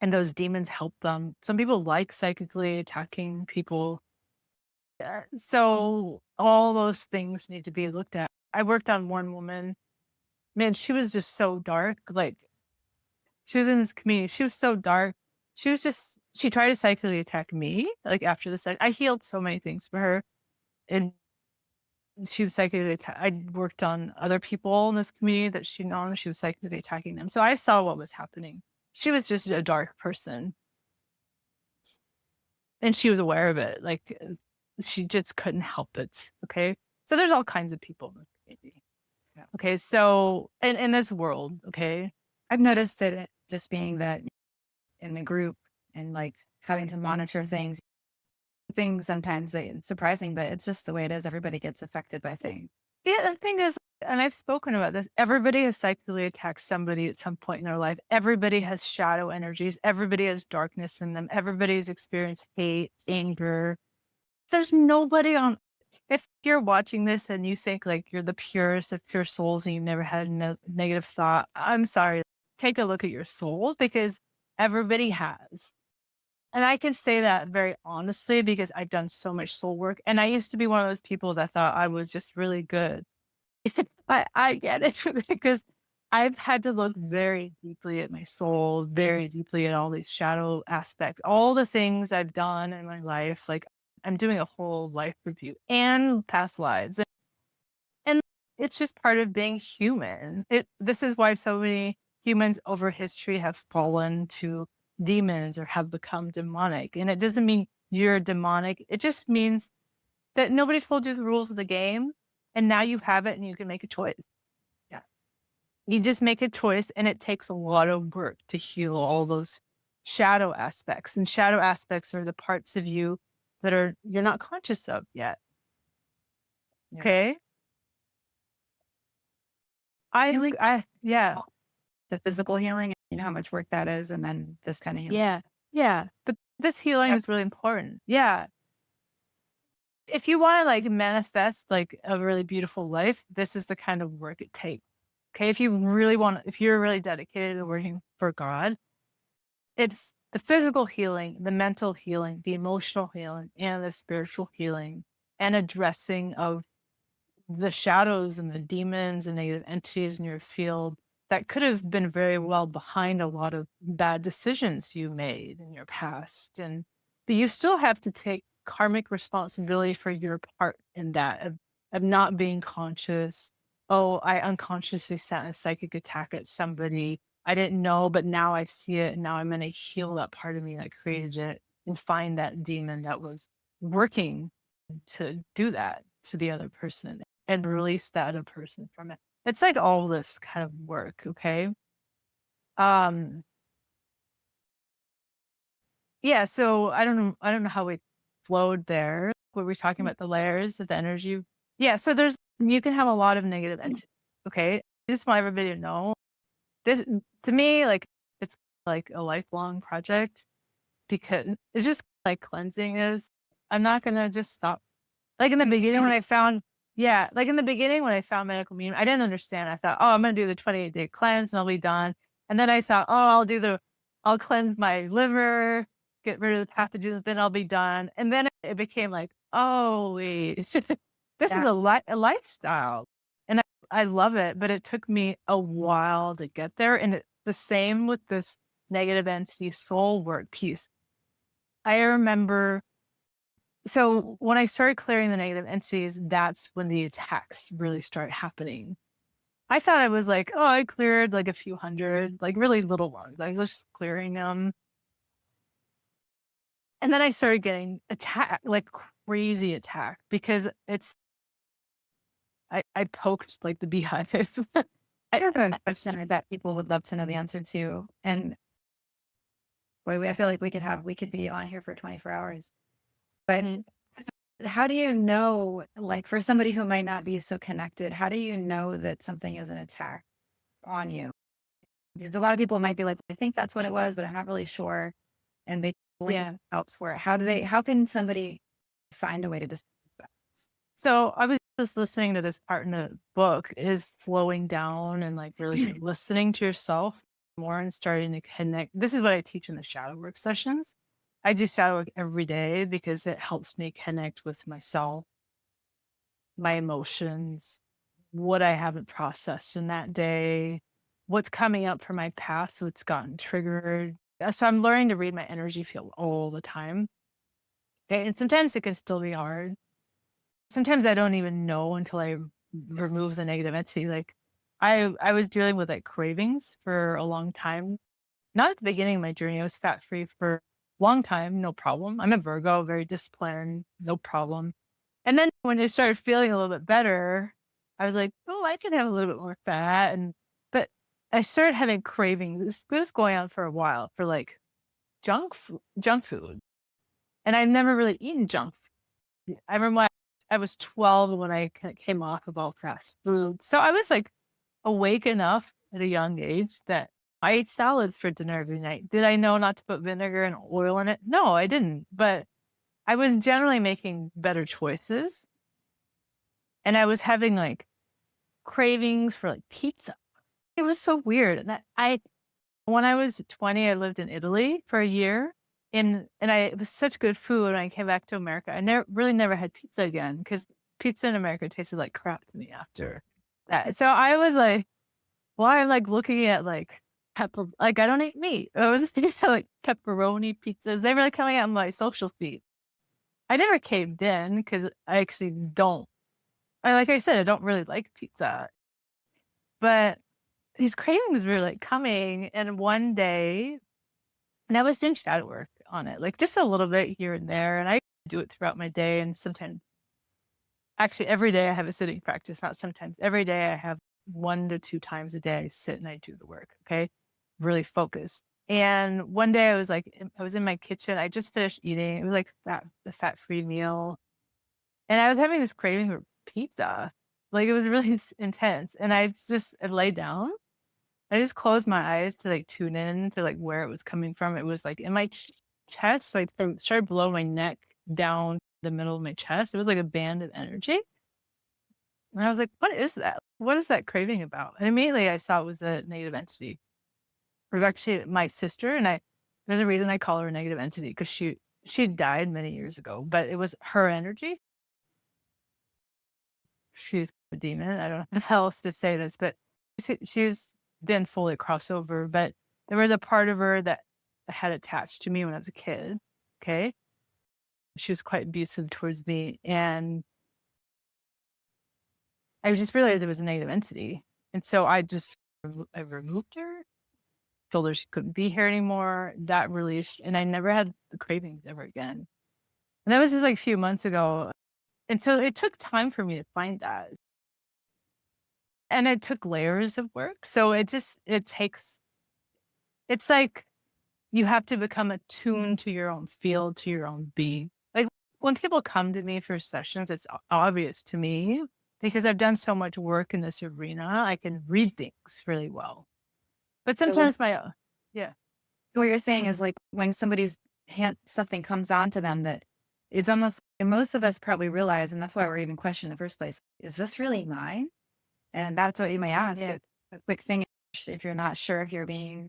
and those demons help them. Some people like psychically attacking people. So all those things need to be looked at. I worked on one woman. Man, she was just so dark. Like she was in this community. She was so dark. She tried to psychically attack me. Like after the I healed so many things for her. And she was psychically I worked on other people in this community that she known. She was psychically attacking them. So I saw what was happening. She was just a dark person. And she was aware of it. Like she just couldn't help it. Okay. So there's all kinds of people in the community. Yeah. Okay. So in this world, okay. I've noticed that just being that in the group and like having to monitor things sometimes it's surprising, but it's just the way it is. Everybody gets affected by things. Yeah, the thing is, and I've spoken about this, everybody has psychically attacked somebody at some point in their life. Everybody has shadow energies. Everybody has darkness in them. Everybody's experienced hate, anger. There's nobody on. If you're watching this and you think like you're the purest of pure souls and you've never had a negative thought, I'm sorry. Take a look at your soul because Everybody has. And I can say that very honestly because I've done so much soul work. And I used to be one of those people that thought I was just really good. I get it because I've had to look very deeply at my soul, very deeply at all these shadow aspects, all the things I've done in my life. Like I'm doing a whole life review and past lives. And it's just part of being human. This is why so many humans over history have fallen to demons or have become demonic. And it doesn't mean you're demonic. It just means that nobody told you the rules of the game. And now you have it and you can make a choice. Yeah. You just make a choice and it takes a lot of work to heal all those shadow aspects. And shadow aspects are the parts of you that you're not conscious of yet. Yeah. Okay. Healing, Yeah. the physical healing, you know how much work that is, and then this kind of healing. Yeah. Yeah. But this healing Yeah. is really important. Yeah. If you want to like manifest like a really beautiful life, this is the kind of work it takes. Okay. If you're really dedicated to working for God, it's the physical healing, the mental healing, the emotional healing, and the spiritual healing and addressing of the shadows and the demons and negative entities in your field that could have been very well behind a lot of bad decisions you made in your past. But you still have to take karmic responsibility for your part in that of not being conscious. Oh, I unconsciously sent a psychic attack at somebody. I didn't know, but now I see it. And now I'm going to heal that part of me that created it and find that demon that was working to do that to the other person and release that other person from it. It's like all this kind of work, okay? Um, yeah, so I don't know how we flowed there. Were we talking about the layers of the energy? Yeah, so you can have a lot of negative energy, okay? I just want everybody to know this to me, like it's like a lifelong project because it's just like cleansing is. I'm not gonna just stop. Like in the beginning when I found like in the beginning when I found medical medium, I didn't understand. I thought, oh, I'm gonna do the 28-day cleanse and I'll be done. And then I thought, oh, I'll cleanse my liver, get rid of the pathogens, then I'll be done. And then it became like, oh wait, this is Yeah. a lifestyle. And I love it, but it took me a while to get there. And the same with this negative entity soul work piece. I remember so when I started clearing the negative entities, that's when the attacks really start happening. I thought I was like, oh, I cleared like a few hundred, like really little ones. I was just clearing them. And then I started getting attacked, like crazy attack because I poked like the beehive. I have a question I bet people would love to know the answer to. And boy, I feel like we could be on here for 24 hours. But Mhm. how do you know, like for somebody who might not be so connected, how do you know that something is an attack on you? Because a lot of people might be like, I think that's what it was, but I'm not really sure. And they blame Yeah. elsewhere. How can somebody find a way to distinguish that? So I was just listening to this part in the book is slowing down and like really listening to yourself more and starting to connect. This is what I teach in the shadow work sessions. I do shadow work every day because it helps me connect with myself, my emotions, what I haven't processed in that day, what's coming up from my past, what's gotten triggered. So I'm learning to read my energy field all the time. Okay. And sometimes it can still be hard. Sometimes I don't even know until I remove the negative entity. Like I was dealing with like cravings for a long time. Not at the beginning of my journey. I was fat free for a long time, no problem. I'm a Virgo, very disciplined, no problem. And then when I started feeling a little bit better, I was like, oh, I can have a little bit more fat. But I started having cravings. This was going on for a while for like junk food. And I've never really eaten junk food. I remember when I was 12 when I came off of all fast food. So I was like awake enough at a young age that I ate salads for dinner every night. Did I know not to put vinegar and oil in it? No, I didn't. But I was generally making better choices. And I was having like cravings for like pizza. It was so weird. And When I was 20, I lived in Italy for a year, and it was such good food. When I came back to America, I never had pizza again because pizza in America tasted like crap to me after that. So I was like, why I'm like looking at like like I don't eat meat. I was just like pepperoni pizzas. They were like coming out on my social feed. I never caved in because I actually don't. Like I said, I don't really like pizza, but these cravings were like coming. And one day, and I was doing shadow work on it, like just a little bit here and there. And I do it throughout my day. And sometimes, actually, every day I have a sitting practice, not sometimes. Every day I have 1 to 2 times a day I sit and I do the work. Okay. Really focused. And one day I was in my kitchen. I just finished eating. It was like the fat free meal. And I was having this craving for pizza. Like it was really intense. And I laid down. I just closed my eyes to like tune in to like where it was coming from. It was like in my chest, like from started below my neck down the middle of my chest. It was like a band of energy. And I was like, what is that? What is that craving about? And immediately I saw it was a negative entity. It was actually my sister. There's a reason I call her a negative entity because she died many years ago, but it was her energy. She's a demon. I don't know how else to say this, but didn't fully cross over, but there was a part of her that had attached to me when I was a kid. Okay. She was quite abusive towards me. And I just realized it was a negative entity. And so I removed her, told her she couldn't be here anymore. That released, and I never had the cravings ever again. And that was just like a few months ago. And so it took time for me to find that. And it took layers of work. So it's like you have to become attuned to your own field, to your own being. Like when people come to me for sessions, it's obvious to me because I've done so much work in this arena. I can read things really well. But So sometimes yeah, what you're saying is like when something comes onto them that it's almost, and most of us probably realize, and that's why we're even questioning in the first place, is this really mine? And that's what you may ask. yeah, A quick thing, if you're not sure if you're being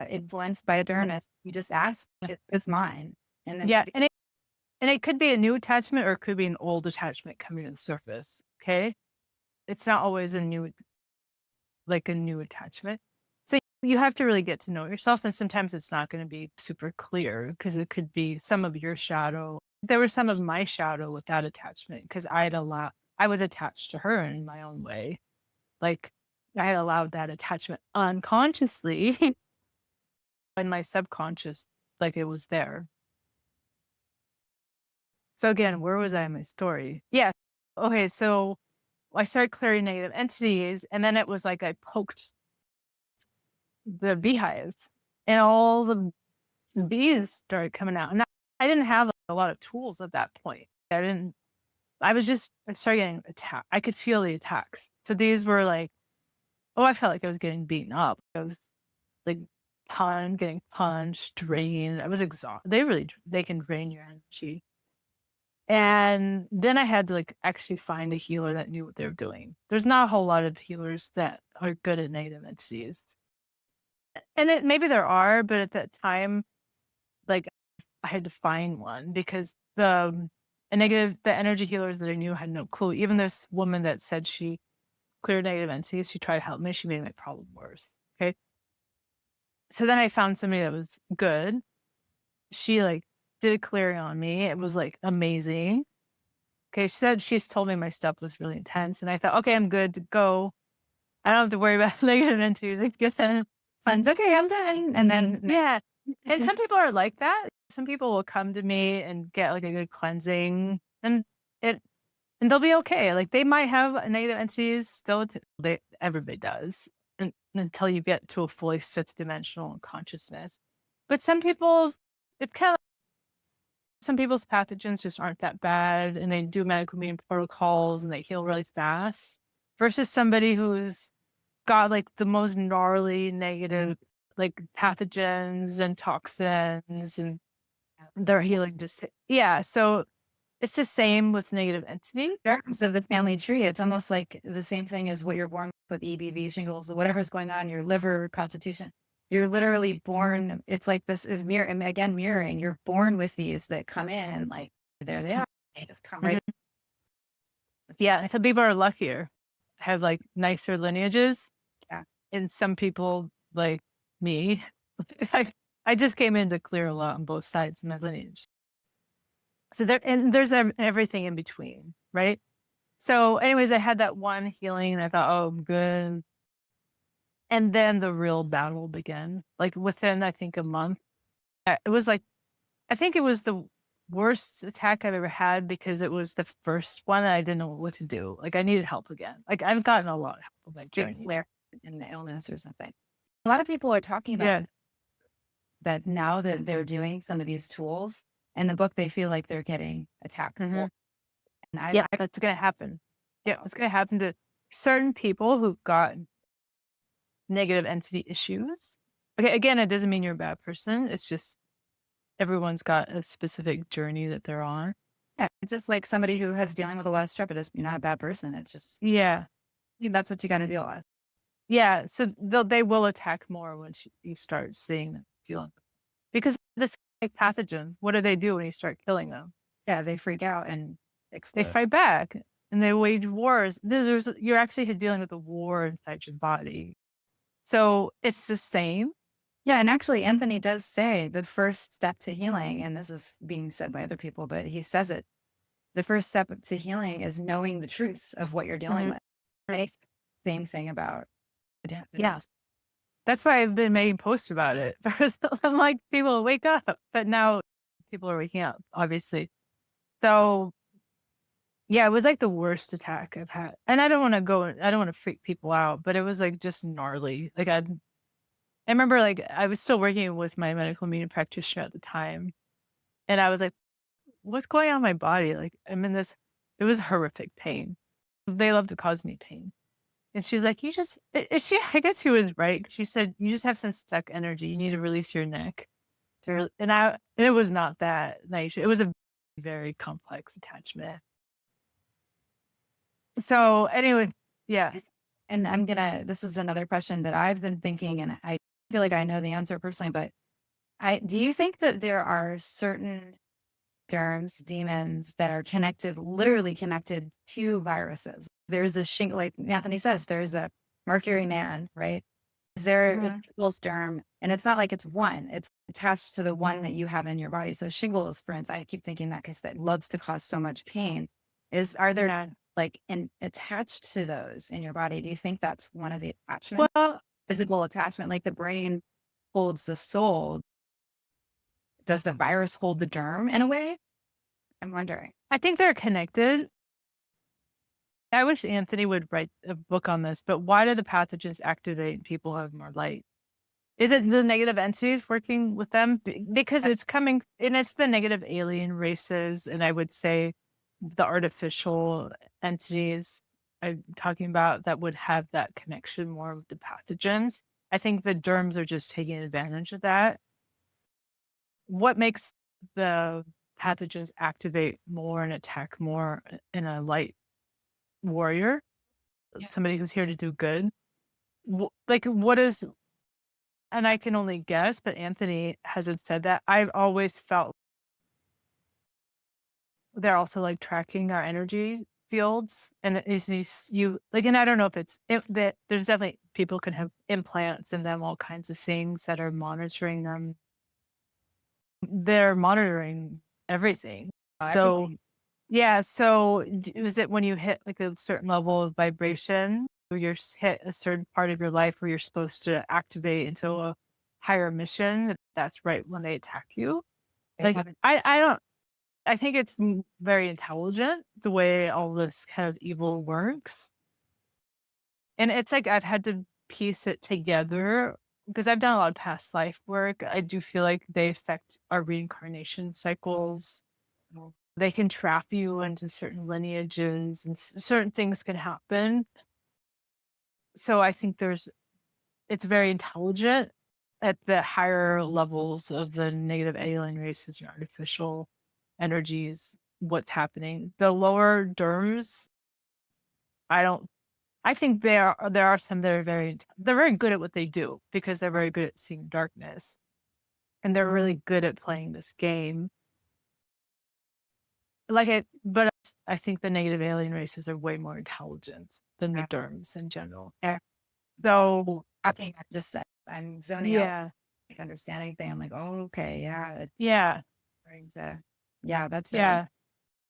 influenced by a dermis, you just ask, it's mine. And then yeah. And it could be a new attachment or it could be an old attachment coming to the surface. Okay. It's not always a new attachment. So you have to really get to know yourself. And sometimes it's not going to be super clear because it could be some of your shadow. There was some of my shadow with that attachment because I was attached to her in my own way. Like I had allowed that attachment unconsciously in my subconscious, like it was there. So again, where was I in my story? Yeah. Okay. So I started clearing negative entities, and then it was like I poked the beehive, and all the bees started coming out. And I didn't have a lot of tools at that point. I started getting attacked. I could feel the attacks. So these were like, oh, I felt like I was getting beaten up. I was like getting punched, drained. I was exhausted. They can drain your energy. And then I had to like actually find a healer that knew what they were doing. There's not a whole lot of healers that are good at negative entities. And maybe there are, but at that time, like I had to find one because the energy healers that I knew had no clue. Even this woman that said she cleared negative entities, she tried to help me. She made my problem worse. Okay. So then I found somebody that was good. She like did a clearing on me. It was like amazing. Okay, she said she's told me my stuff was really intense, and I thought, okay, I'm good to go. I don't have to worry about negative entities. Like, fun's okay, I'm done. And then yeah. And some people are like that. Some people will come to me and get like a good cleansing, and it and they'll be okay. Like they might have negative entities still. Everybody does, until you get to a fully fifth dimensional consciousness. But it kind of some people's pathogens just aren't that bad and they do medical meeting protocols and they heal really fast versus somebody who's got like the most gnarly negative like pathogens and toxins and their healing just yeah. So it's the same with negative entities. terms of the family tree, it's almost like the same thing as what you're born with EBV, shingles, or whatever's going on in your liver constitution. You're literally born. It's like this is mirroring. You're born with these that come in and like there they are. They just come right. Mhm. Yeah, some people are luckier, have like nicer lineages, Yeah. and some people like me, I, I just came in to clear a lot on both sides of my lineage. So there's everything in between, right? So, anyways, I had that one healing, and I thought, oh, I'm good. And then the real battle began. Like within, I think, a month, it was like I think it was the worst attack I've ever had because it was the first one and I didn't know what to do. Like I needed help again. Like I've gotten a lot of help with my Big journey. flare in the illness or something. A lot of people are talking about Yeah. that now that they're doing some of these tools in the book, they feel like they're getting attacked Hmm. more. And Yeah, that's gonna happen. Yeah, it's gonna happen to certain people who've got negative entity issues. Okay, again, it doesn't mean you're a bad person. It's just everyone's got a specific journey that they're on. yeah, it's just like somebody who has dealing with a lot of strep. You're not a bad person. It's just Yeah. that's what you got to deal with. Yeah. So they will attack more once you start seeing them, feeling them. Because this like pathogen, what do they do when you start killing them? Yeah, they freak out and They explode. fight back and they wage wars. You're actually dealing with a war inside your body. So it's the same. Yeah, and actually, Anthony does say the first step to healing, and this is being said by other people, but he says it. The first step to healing is knowing the truths of what you're dealing Mhm. with. Right? Same thing about Yeah. adaptogens. That's why I've been making posts about it. First, I'm like, people wake up, but now people are waking up, obviously. So yeah, it was like the worst attack I've had. And I don't want to freak people out, but it was like just gnarly. I remember like I was still working with my medical media practitioner at the time. And I was like, what's going on in my body? Like I'm in this, it was horrific pain. They love to cause me pain. And she's like, I guess she was right. She said, you just have some stuck energy. You need to release your neck. And it was not that nice. It was a very complex attachment. So anyway, yeah. And this is another question that I've been thinking, and I feel like I know the answer personally, but do you think that there are certain germs, demons that are connected, literally connected to viruses? There's a shingle, like Anthony says, there's a Mercury man, right? Is there a Mhm. shingles germ? And it's not like it's one, it's attached to the one that you have in your body. So shingles, for instance, I keep thinking that because that loves to cause so much pain. Are there Yeah. like attached to those in your body? Do you think that's one of the attachments? Well, Physical attachment, like the brain holds the soul. Does the virus hold the germ in a way? I'm wondering. I think they're connected. I wish Anthony would write a book on this, but why do the pathogens activate and people have more light? Is it the negative entities working with them? Because it's coming, and it's the negative alien races, and I would say the artificial entities I'm talking about that would have that connection more with the pathogens. I think the germs are just taking advantage of that. What makes the pathogens activate more and attack more in a light warrior, Yeah. somebody who's here to do good? Like, what is, and I can only guess, but Anthony hasn't said that. I've always felt they're also like tracking our energy fields. And it is you like, and I don't know if that there's definitely people can have implants in them, all kinds of things that are monitoring them. They're monitoring everything. So Everything. yeah, so is it when you hit like a certain level of vibration, or hit a certain part of your life where you're supposed to activate into a higher mission? That's right when they attack you. They Like haven't. I don't. I think it's very intelligent the way all this kind of evil works, and it's like I've had to piece it together because I've done a lot of past life work. I do feel like they affect our reincarnation cycles. They can trap you into certain lineages and certain things can happen. So I think it's very intelligent at the higher levels of the negative alien races and artificial energies, what's happening. The lower derms, I don't I think there are some that are they're very good at what they do because they're very good at seeing darkness, and they're really good at playing this game. But I think the negative alien races are way more intelligent than the Yeah. derms in general. Yeah. So I think I'm zoning out, yeah, like understanding thing. I'm like, oh, okay, yeah, it's yeah, starting to, yeah, that's really yeah.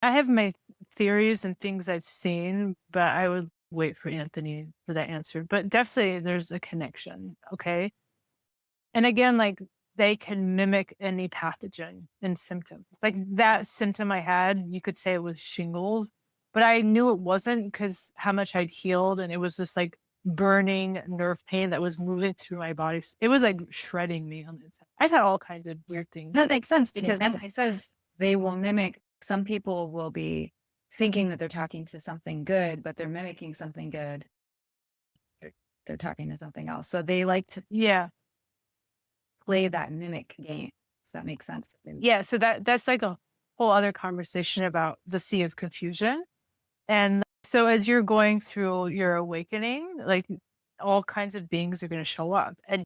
I have my theories and things I've seen, but I would wait for Anthony for that answer. But definitely there's a connection. Okay. And again, like they can mimic any pathogen and symptom. Like that symptom I had, you could say it was shingles, but I knew it wasn't because how much I'd healed. And it was just like burning nerve pain that was moving through my body. It was like shredding me on the inside. I've had all kinds of weird things. that makes sense because Anthony says they will mimic. Some people will be thinking that they're talking to something good, but they're mimicking something good. They're, they're talking to something else. So they like to Yeah. play that mimic game. Does that make sense? Yeah. So that's like a whole other conversation about the sea of confusion. And so as you're going through your awakening, like all kinds of beings are going to show up. And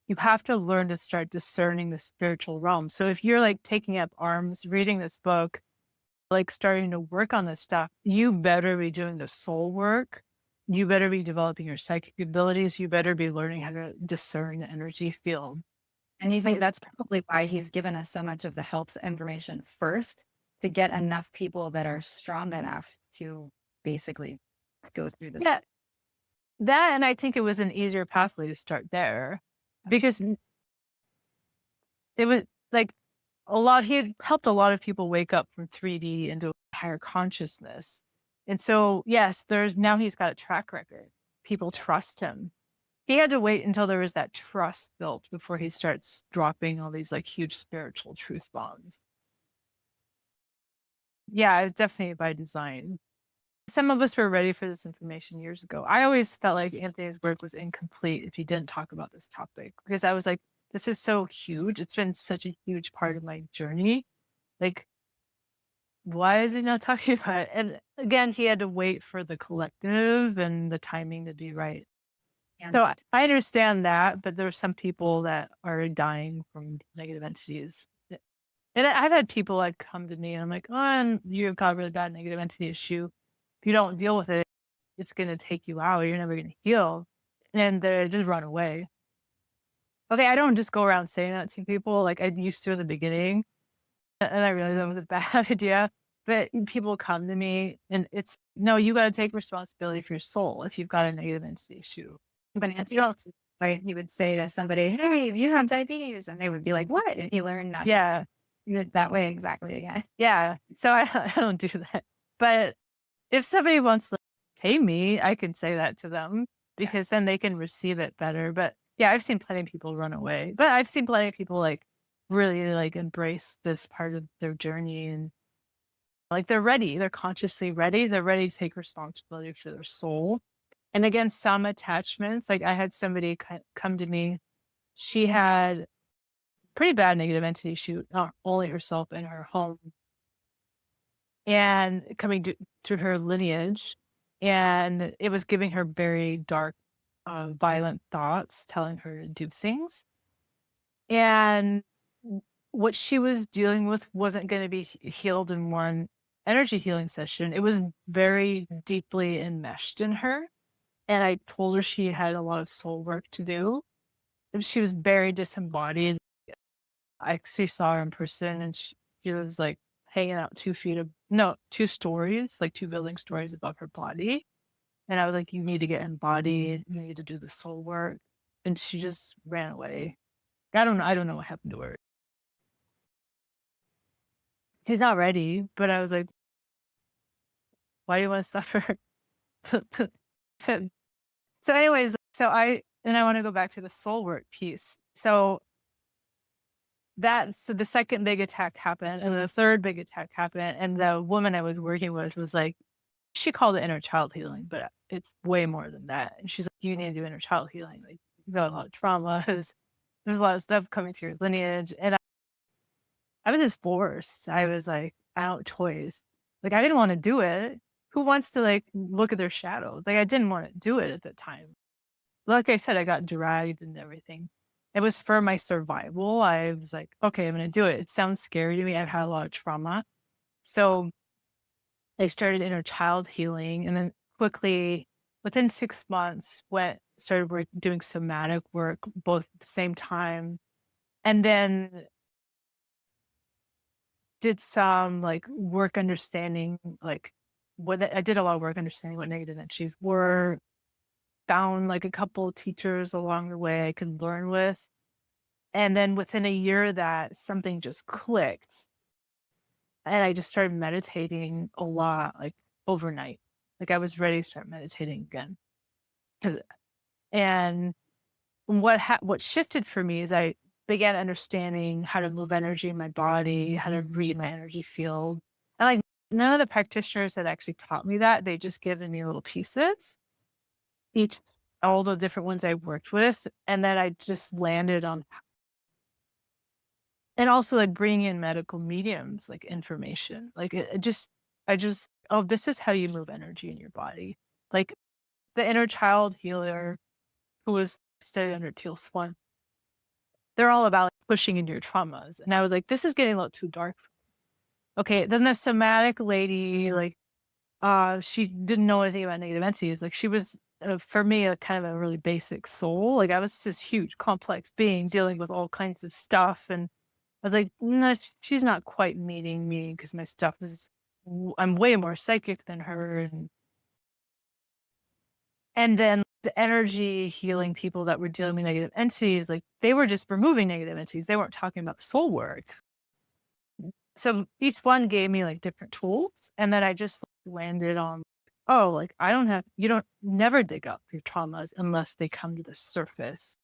you have to learn to start discerning the spiritual realm. So if you're like taking up arms, reading this book, like starting to work on this stuff, you better be doing the soul work. You better be developing your psychic abilities. You better be learning how to discern the energy field. And you think that's probably why he's given us so much of the health information first to get enough people that are strong enough to basically go through this. Yeah, that and I think it was an easier pathway to start there because it was like he had helped a lot of people wake up from 3D into a higher consciousness. And so, yes, now he's got a track record. People trust him. He had to wait until there was that trust built before he starts dropping all these like huge spiritual truth bombs. Yeah, it's definitely by design. Some of us were ready for this information years ago. I always felt like Anthony's work was incomplete if he didn't talk about this topic because I was like, this is so huge. It's been such a huge part of my journey. Like, why is he not talking about it? And again, he had to wait for the collective and the timing to be right. And So I understand that, but there are some people that are dying from negative entities. And I've had people like come to me and I'm like, oh, and you've got a really bad negative entity issue. If you don't deal with it, it's going to take you out. You're never going to heal. And they just run away. Okay, I don't just go around saying that to people like I used to in the beginning. And I realized that was a bad idea. But people come to me and it's no, you got to take responsibility for your soul if you've got a negative entity issue. when You Anthony, don't, right, he would say to somebody, "Hey, you have diabetes," and they would be like, "What?" And he learned not to yeah, do it that way exactly again. yeah. So I don't do that. But if somebody wants to pay me, I can say that to them Yeah. because then they can receive it better. But yeah, I've seen plenty of people run away, but I've seen plenty of people like really like embrace this part of their journey and like they're ready. They're consciously ready. They're ready to take responsibility for their soul. And again, some attachments, like I had somebody come to me. She had pretty bad negative entity issue, not only herself in her home and coming to her lineage. And it was giving her very dark, violent thoughts, telling her to do things. And what she was dealing with wasn't going to be healed in one energy healing session. It was very deeply enmeshed in her. And I told her she had a lot of soul work to do. And she was very disembodied. I actually saw her in person and she was like hanging out 2 feet of, no, 2 stories, like 2 building stories above her body. And I was like, you need to get embodied. You need to do the soul work. And she just ran away. I don't know what happened to her. She's not ready, but I was like, why do you want to suffer? So anyways, I want to go back to the soul work piece. So the second big attack happened and the third big attack happened. And the woman I was working with was like, she called it inner child healing, but it's way more than that. And she's like, you need to do inner child healing. Like you've got a lot of trauma. There's a lot of stuff coming through your lineage. And I was just forced. I was like out toys. Like I didn't want to do it. who wants to like look at their shadows? Like I didn't want to do it at the time. Like I said, I got dragged and everything. It was for my survival. I was like, okay, I'm going to do it. It sounds scary to me. I've had a lot of trauma. So I started inner child healing and then quickly within 6 months started doing somatic work both at the same time. And then did some like work understanding, like I did a lot of work understanding what negative energies were, found like a couple of teachers along the way I could learn with. And then within a year of that something just clicked and I just started meditating a lot, like overnight. Like I was ready to start meditating again. 'Cause- And what shifted for me is I began understanding how to move energy in my body, how to read my energy field. And like none of the practitioners had actually taught me that. They just given me little pieces, each all the different ones I worked with. And then I just landed on and also like bringing in medical mediums, like information. Like I just, oh, this is how you move energy in your body. Like the inner child healer who was studied under Teal Swan, they're all about like, pushing into your traumas. And I was like, this is getting a little too dark. Okay. Then the somatic lady, like, she didn't know anything about negative entities. Like she was, for me, a kind of a really basic soul. Like I was this huge, complex being dealing with all kinds of stuff. And I was like, no, she's not quite meeting me because my stuff is, I'm way more psychic than her. And then the energy healing people that were dealing with negative entities, like they were just removing negative entities. They weren't talking about soul work. So each one gave me like different tools. And then I just landed on, oh, like you don't never dig up your traumas unless they come to the surface.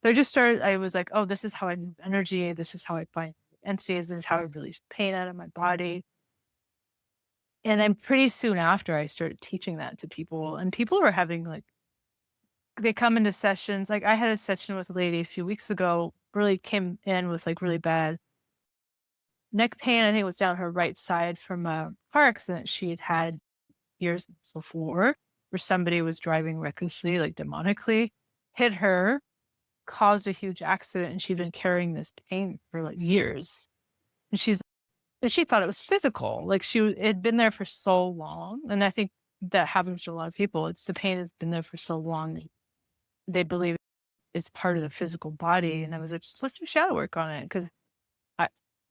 So I was like, oh, this is how I move energy. This is how I find entities. This is how I release pain out of my body. And then pretty soon after, I started teaching that to people, and people were having like, they come into sessions. Like I had a session with a lady a few weeks ago, really came in with like really bad neck pain. I think it was down her right side from a car accident she had had years before, where somebody was driving recklessly, like demonically, hit her, caused a huge accident, and she'd been carrying this pain for like years. And she thought it was physical. Like it had been there for so long. And I think that happens to a lot of people. It's the pain has been there for so long. They believe it's part of the physical body. And I was like, let's do shadow work on it. Cause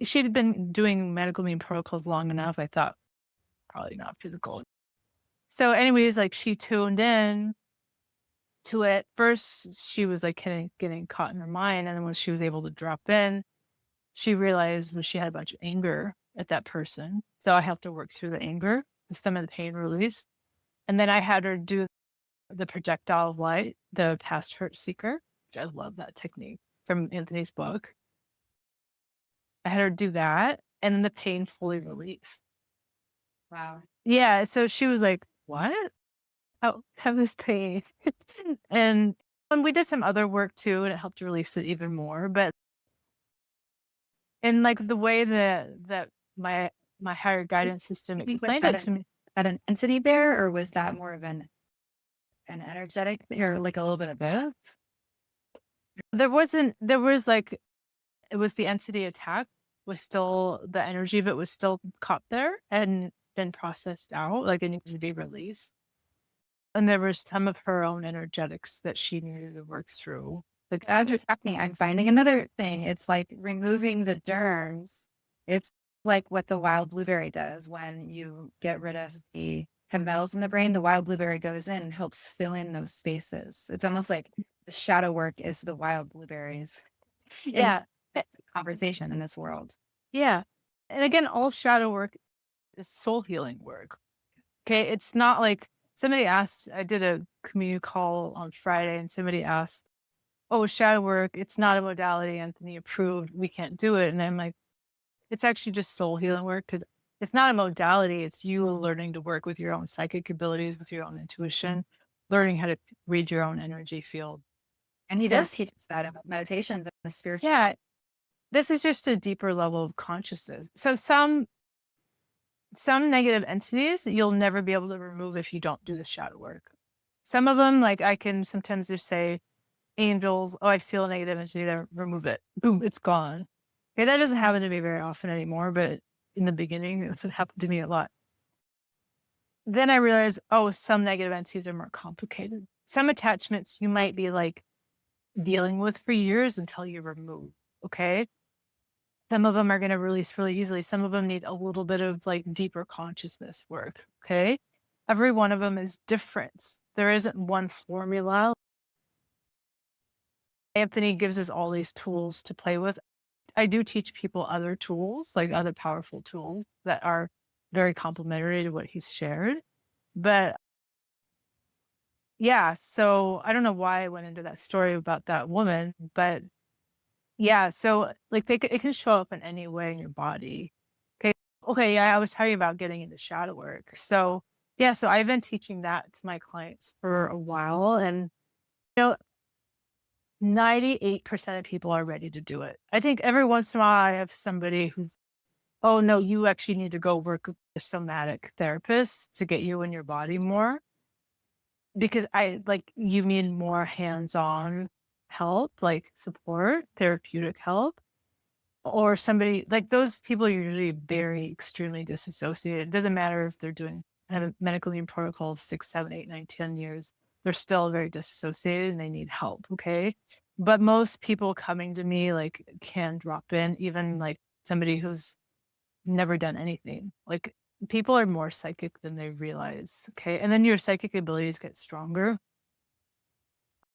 she'd been doing medical being protocols long enough. I thought probably not physical. So anyways, like she tuned in to it. First, she was like getting caught in her mind. And then when she was able to drop in, she realized when she had a bunch of anger at that person. So I helped her work through the anger, some of the pain release. And then I had her do the projectile of light, the past hurt seeker, which I love that technique from Anthony's book. I had her do that, and then the pain fully released. Wow. Yeah. So she was like, what? How have this pain? and we did some other work too, and it helped release it even more. But and like the way that my higher guidance system explained it to me. At an entity there, or was that more of an energetic or like a little bit of both? There was like, it was the entity attack was still, the energy of it was still caught there and been processed out, like it needed to be released. And there was some of her own energetics that she needed to work through. Like As you're talking, I'm finding another thing. It's like removing the germs. It's like what the wild blueberry does when you get rid of the heavy metals in the brain. The wild blueberry goes in and helps fill in those spaces. It's almost like the shadow work is the wild blueberries in yeah, this conversation in this world. yeah. And again, all shadow work is soul healing work. Okay. It's not like somebody asked, I did a community call on Friday and somebody asked, oh, shadow work, it's not a modality Anthony approved. We can't do it. And I'm like, it's actually just soul healing work because it's not a modality. It's you learning to work with your own psychic abilities, with your own intuition, learning how to read your own energy field. And he does teach us that about meditations and the spiritual. Yeah. This is just a deeper level of consciousness. So some some negative entities you'll never be able to remove if you don't do the shadow work. Some of them, like I can sometimes just say, angels, oh, I feel a negative entity there, remove it. Boom, it's gone. Okay, that doesn't happen to me very often anymore, but in the beginning, it happened to me a lot. Then I realized, oh, some negative entities are more complicated. Some attachments you might be like dealing with for years until you remove. Okay. Some of them are going to release really easily. Some of them need a little bit of like deeper consciousness work. Okay. Every one of them is different. There isn't one formula. Anthony gives us all these tools to play with. I do teach people other tools, like other powerful tools that are very complementary to what he's shared. But yeah, so I don't know why I went into that story about that woman, but yeah, so like it can show up in any way in your body. Okay. Okay. Yeah, I was talking about getting into shadow work. So yeah, so I've been teaching that to my clients for a while, and you know, 98% of people are ready to do it. I think every once in a while I have somebody who's, oh no, you actually need to go work with a somatic therapist to get you in your body more, because I like you need more hands-on help, like support, therapeutic help, or somebody like those people are usually very extremely disassociated. It doesn't matter if they're doing have a medical leave protocol 6, 7, 8, 9, 10 years, they're still very disassociated and they need help. Okay. But most people coming to me like can drop in, even like somebody who's never done anything. Like people are more psychic than they realize. Okay. And then your psychic abilities get stronger.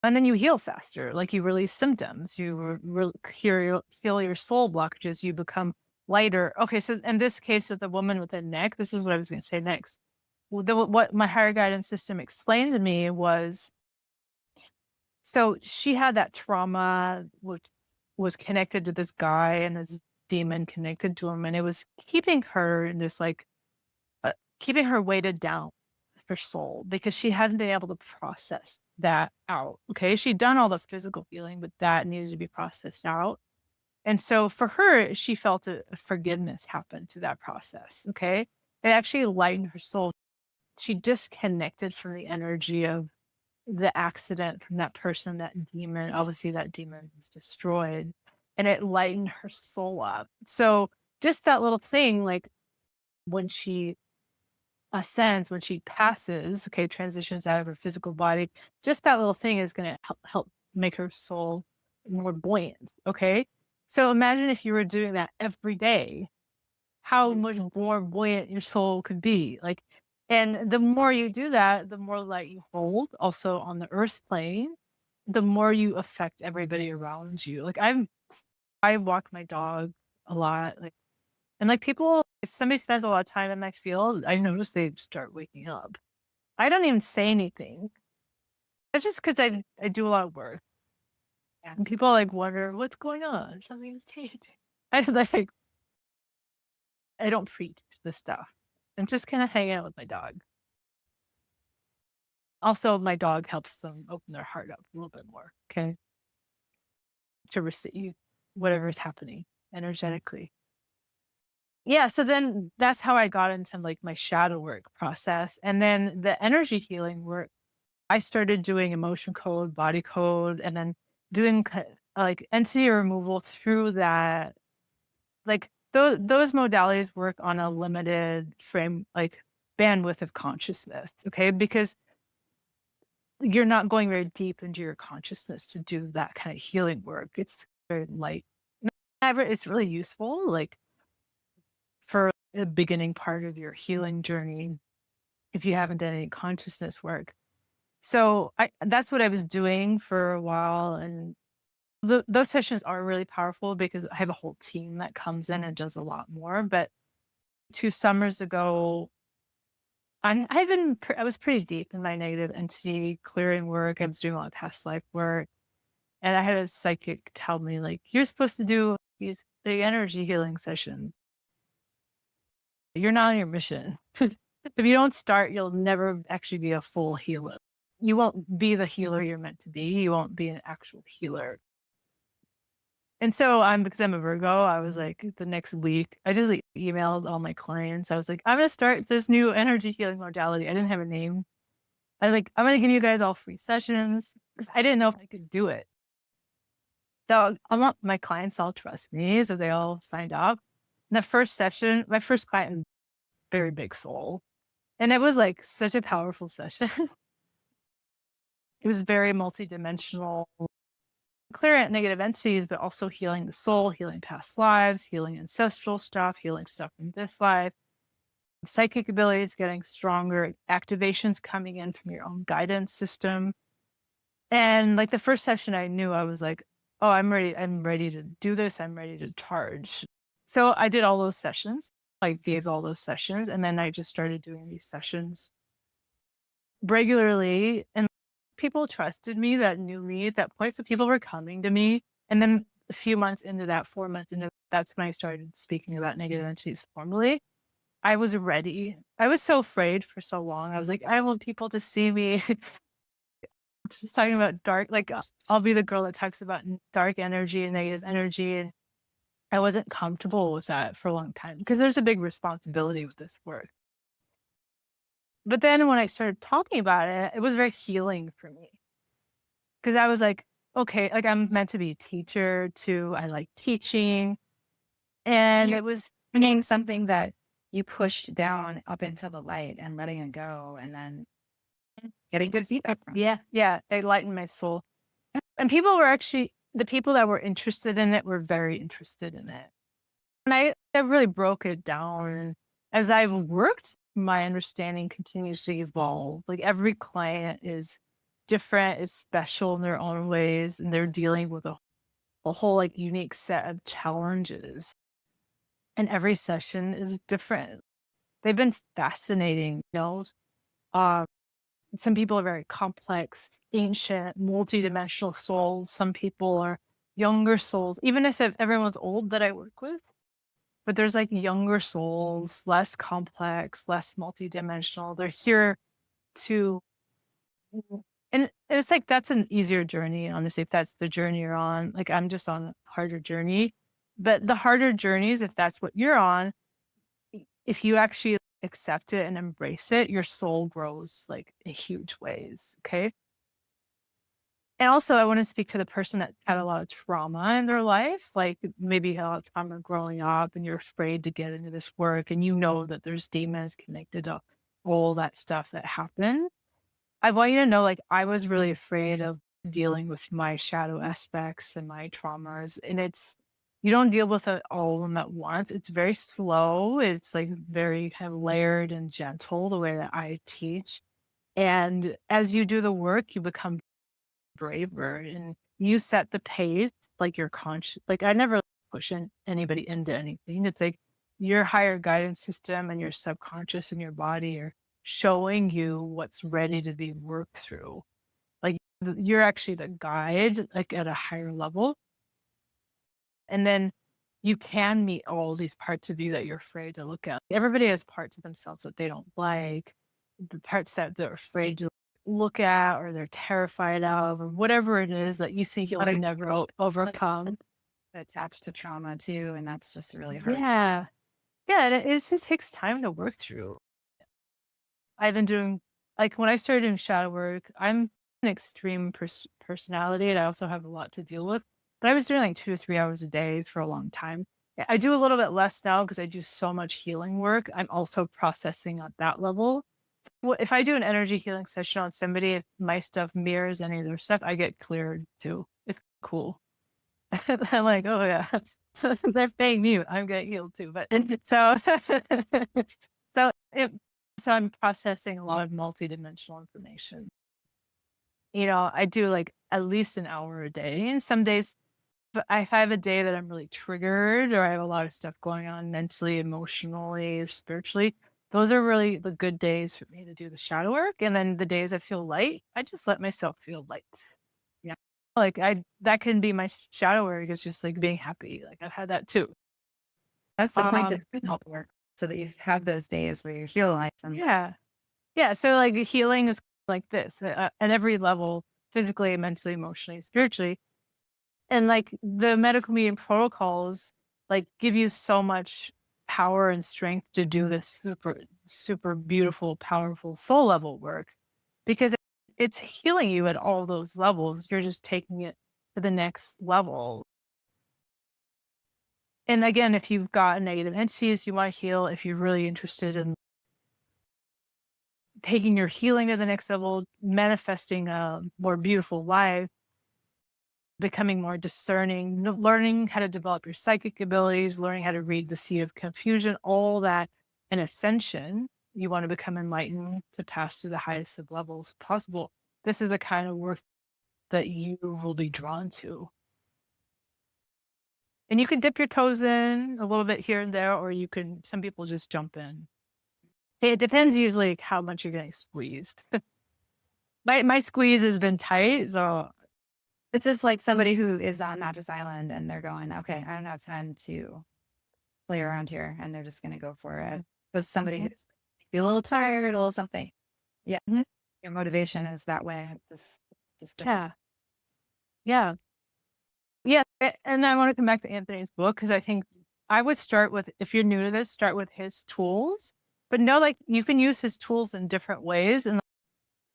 And then you heal faster, like you release symptoms, you heal your soul blockages, you become lighter. Okay, so in this case with the woman with the neck, this is what I was going to say next. What my higher guidance system explained to me was, so she had that trauma, which was connected to this guy and this demon connected to him, and it was keeping her in this like keeping her weighted down, her soul, because she hadn't been able to process that out. Okay. She'd done all the physical healing, but that needed to be processed out. And so for her, she felt a forgiveness happen to that process. Okay. It actually lightened her soul. She disconnected from the energy of the accident, from that person, that demon. Obviously, that demon was destroyed, and it lightened her soul up. So just that little thing, like when she ascends, when she passes, okay, transitions out of her physical body, just that little thing is going to help make her soul more buoyant. Okay. So imagine if you were doing that every day, how much more buoyant your soul could be. Like, and the more you do that, the more light you hold also on the earth plane, the more you affect everybody around you. Like I walk my dog a lot. Like, and like people, if somebody spends a lot of time in my field, I notice they start waking up. I don't even say anything. It's just because I do a lot of work. And people like wonder what's going on. Something's changing. I like I don't preach this stuff. I'm just kind of hanging out with my dog. Also, my dog helps them open their heart up a little bit more, okay, to receive whatever is happening energetically. Yeah, so then that's how I got into like my shadow work process. And then the energy healing work, I started doing emotion code, body code, and then doing like entity removal through that. Like those modalities work on a limited frame, like bandwidth of consciousness. Okay. Because you're not going very deep into your consciousness to do that kind of healing work. It's very light. However, it's really useful, like for the beginning part of your healing journey, if you haven't done any consciousness work. So that's what I was doing for a while. And those sessions are really powerful because I have a whole team that comes in and does a lot more. But 2 summers ago, I was pretty deep in my negative entity clearing work. I was doing a lot of past life work. And I had a psychic tell me, like, you're supposed to do these big energy healing sessions. You're not on your mission. If you don't start, you'll never actually be a full healer. You won't be the healer you're meant to be. You won't be an actual healer. And so because I'm a Virgo, I was like the next week, I just like emailed all my clients. I was like, I'm going to start this new energy healing modality. I didn't have a name. I was like, I'm going to give you guys all free sessions because I didn't know if I could do it. So I want my clients all trust me. So they all signed up. And the first session, my first client, very big soul. And it was like such a powerful session. It was very multidimensional, clear at negative entities, but also healing the soul, healing past lives, healing ancestral stuff, healing stuff from this life, psychic abilities getting stronger, activations coming in from your own guidance system. And like the first session I knew, I was like, oh, I'm ready to do this. I'm ready to charge. So I did all those sessions. I gave all those sessions. And then I just started doing these sessions regularly. And people trusted me that knew me at that point. So people were coming to me. And then a few months into that, 4 months into that's when I started speaking about negative entities formally. I was ready. I was so afraid for so long. I was like, I want people to see me. Just talking about dark, like I'll be the girl that talks about dark energy and negative energy. And I wasn't comfortable with that for a long time because there's a big responsibility with this work. But then when I started talking about it, it was very healing for me because I was like, okay, like I'm meant to be a teacher too. I like teaching. And You're it was, doing something that you pushed down up into the light and letting it go and then getting good feedback from. yeah, it lightened my soul. And people were actually, the people that were interested in it were very interested in it. And I really broke it down. As I've worked, my understanding continues to evolve. Like every client is different, is special in their own ways, and they're dealing with a whole like unique set of challenges. And every session is different. They've been fascinating, Um, some people are very complex, ancient, multidimensional souls. Some people are younger souls, even if everyone's old that I work with. But there's like younger souls, less complex, less multidimensional. They're here to, and it's like that's an easier journey, honestly, if that's the journey you're on. Like I'm just on a harder journey. But the harder journeys, if that's what you're on, if you actually accept it and embrace it, your soul grows like in huge ways. Okay. And also, I want to speak to the person that had a lot of trauma in their life, like maybe you had a lot of trauma growing up and you're afraid to get into this work and you know that there's demons connected to all that stuff that happened. I want you to know, like, I was really afraid of dealing with my shadow aspects and my traumas. And you don't deal with all of them at once. It's very slow. It's like very kind of layered and gentle, the way that I teach. And as you do the work, you become braver and you set the pace, like your conscious, like I never push anybody into anything. It's like your higher guidance system and your subconscious and your body are showing you what's ready to be worked through. Like you're actually the guide, like at a higher level. And then you can meet all these parts of you that you're afraid to look at. Everybody has parts of themselves that they don't like, the parts that they're afraid to look at or they're terrified of, or whatever it is that you think you'll never overcome. Attached to trauma too, and that's just really hard. Yeah. Yeah. And it just takes time to work through. I've been doing, like, when I started doing shadow work, I'm an extreme personality and I also have a lot to deal with. But I was doing like 2 to 3 hours a day for a long time. I do a little bit less now because I do so much healing work. I'm also processing at that level. Well, if I do an energy healing session on somebody, if my stuff mirrors any of their stuff, I get cleared too. It's cool. I'm like, oh yeah, they're paying me. I'm getting healed too. But so, so, it, so I'm processing a lot of multidimensional information. I do like at least an hour a day. And some days, if I have a day that I'm really triggered or I have a lot of stuff going on mentally, emotionally, or spiritually, those are really the good days for me to do the shadow work. And then the days I feel light, I just let myself feel light. Yeah. Like that can be my shadow work. It's just like being happy. Like I've had that too. That's the point of doing all the work, so that you have those days where you feel like Yeah. Yeah. So like healing is like this at every level, physically, mentally, emotionally, spiritually. And like the medical medium protocols, like give you so much power and strength to do this super, super beautiful, powerful soul level work because it's healing you at all those levels. You're just taking it to the next level. And again, if you've got negative entities you want to heal, if you're really interested in taking your healing to the next level, manifesting a more beautiful life, becoming more discerning, learning how to develop your psychic abilities, learning how to read the sea of confusion, all that in ascension, you want to become enlightened to pass to the highest of levels possible. This is the kind of work that you will be drawn to. And you can dip your toes in a little bit here and there, or you can, some people just jump in. It depends usually how much you're getting squeezed. My squeeze has been tight, so It's just like somebody who is on Mattress Island and they're going, okay, I don't have time to play around here. And they're just going to go for it. But somebody who's maybe a little tired, a little something. Yeah. Your motivation is that way. This yeah, yeah. Yeah, and I want to come back to Anthony's book because I think I would start with, if you're new to this, start with his tools, but know like you can use his tools in different ways. And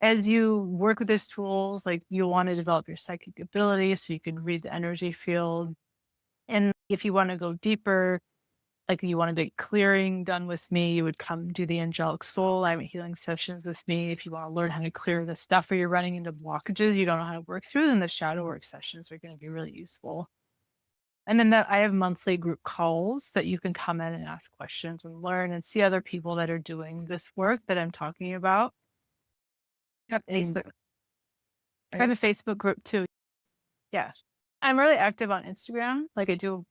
as you work with his tools, like you want to develop your psychic ability so you can read the energy field. And if you want to go deeper, like you wanted a clearing done with me, you would come do the angelic soul alignment healing sessions with me. If you want to learn how to clear the stuff or you're running into blockages you don't know how to work through, then the shadow work sessions are going to be really useful. And then I have monthly group calls that you can come in and ask questions and learn and see other people that are doing this work that I'm talking about. Yep, Facebook. I have a Facebook group too. Yes. I'm really active on Instagram. Like I do.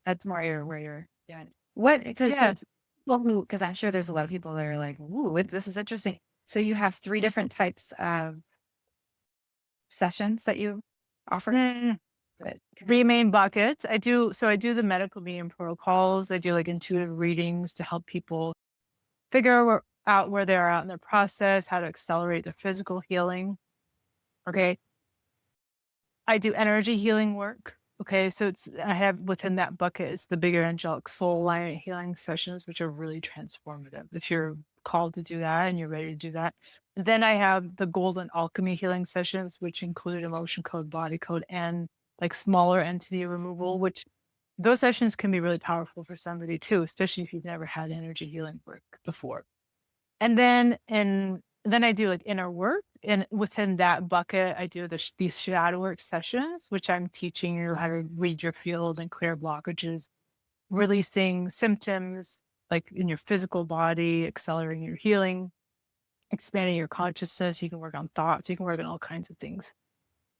That's more where you're doing it. What? Because I'm sure there's a lot of people that are like, ooh, this is interesting. So you have 3 different types of sessions that you offer? 3 main buckets. I do the medical medium protocols. I do like intuitive readings to help people figure out where they are at in their process, how to accelerate their physical healing. Okay. I do energy healing work. Okay. So I have within that bucket, it's the bigger angelic soul alignment healing sessions, which are really transformative. If you're called to do that and you're ready to do that. Then I have the golden alchemy healing sessions, which include emotion code, body code, and like smaller entity removal, which those sessions can be really powerful for somebody too, especially if you've never had energy healing work before. And then I do like inner work. And within that bucket, I do these shadow work sessions, which I'm teaching you how to read your field and clear blockages, releasing symptoms like in your physical body, accelerating your healing, expanding your consciousness. You can work on thoughts. You can work on all kinds of things,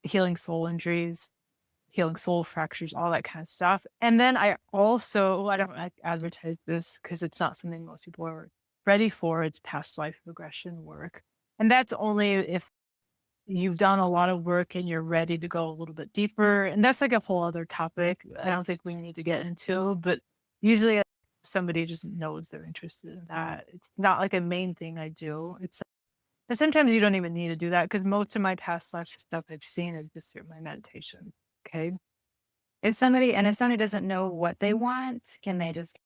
healing soul injuries, healing soul fractures, all that kind of stuff. And then I don't like advertise this because it's not something most people are ready for. It's past life regression work. And that's only if you've done a lot of work and you're ready to go a little bit deeper. And that's like a whole other topic I don't think we need to get into, but usually somebody just knows they're interested in that. It's not like a main thing I do. And sometimes you don't even need to do that because most of my past life stuff I've seen is just through my meditation. Okay. If somebody doesn't know what they want, can they just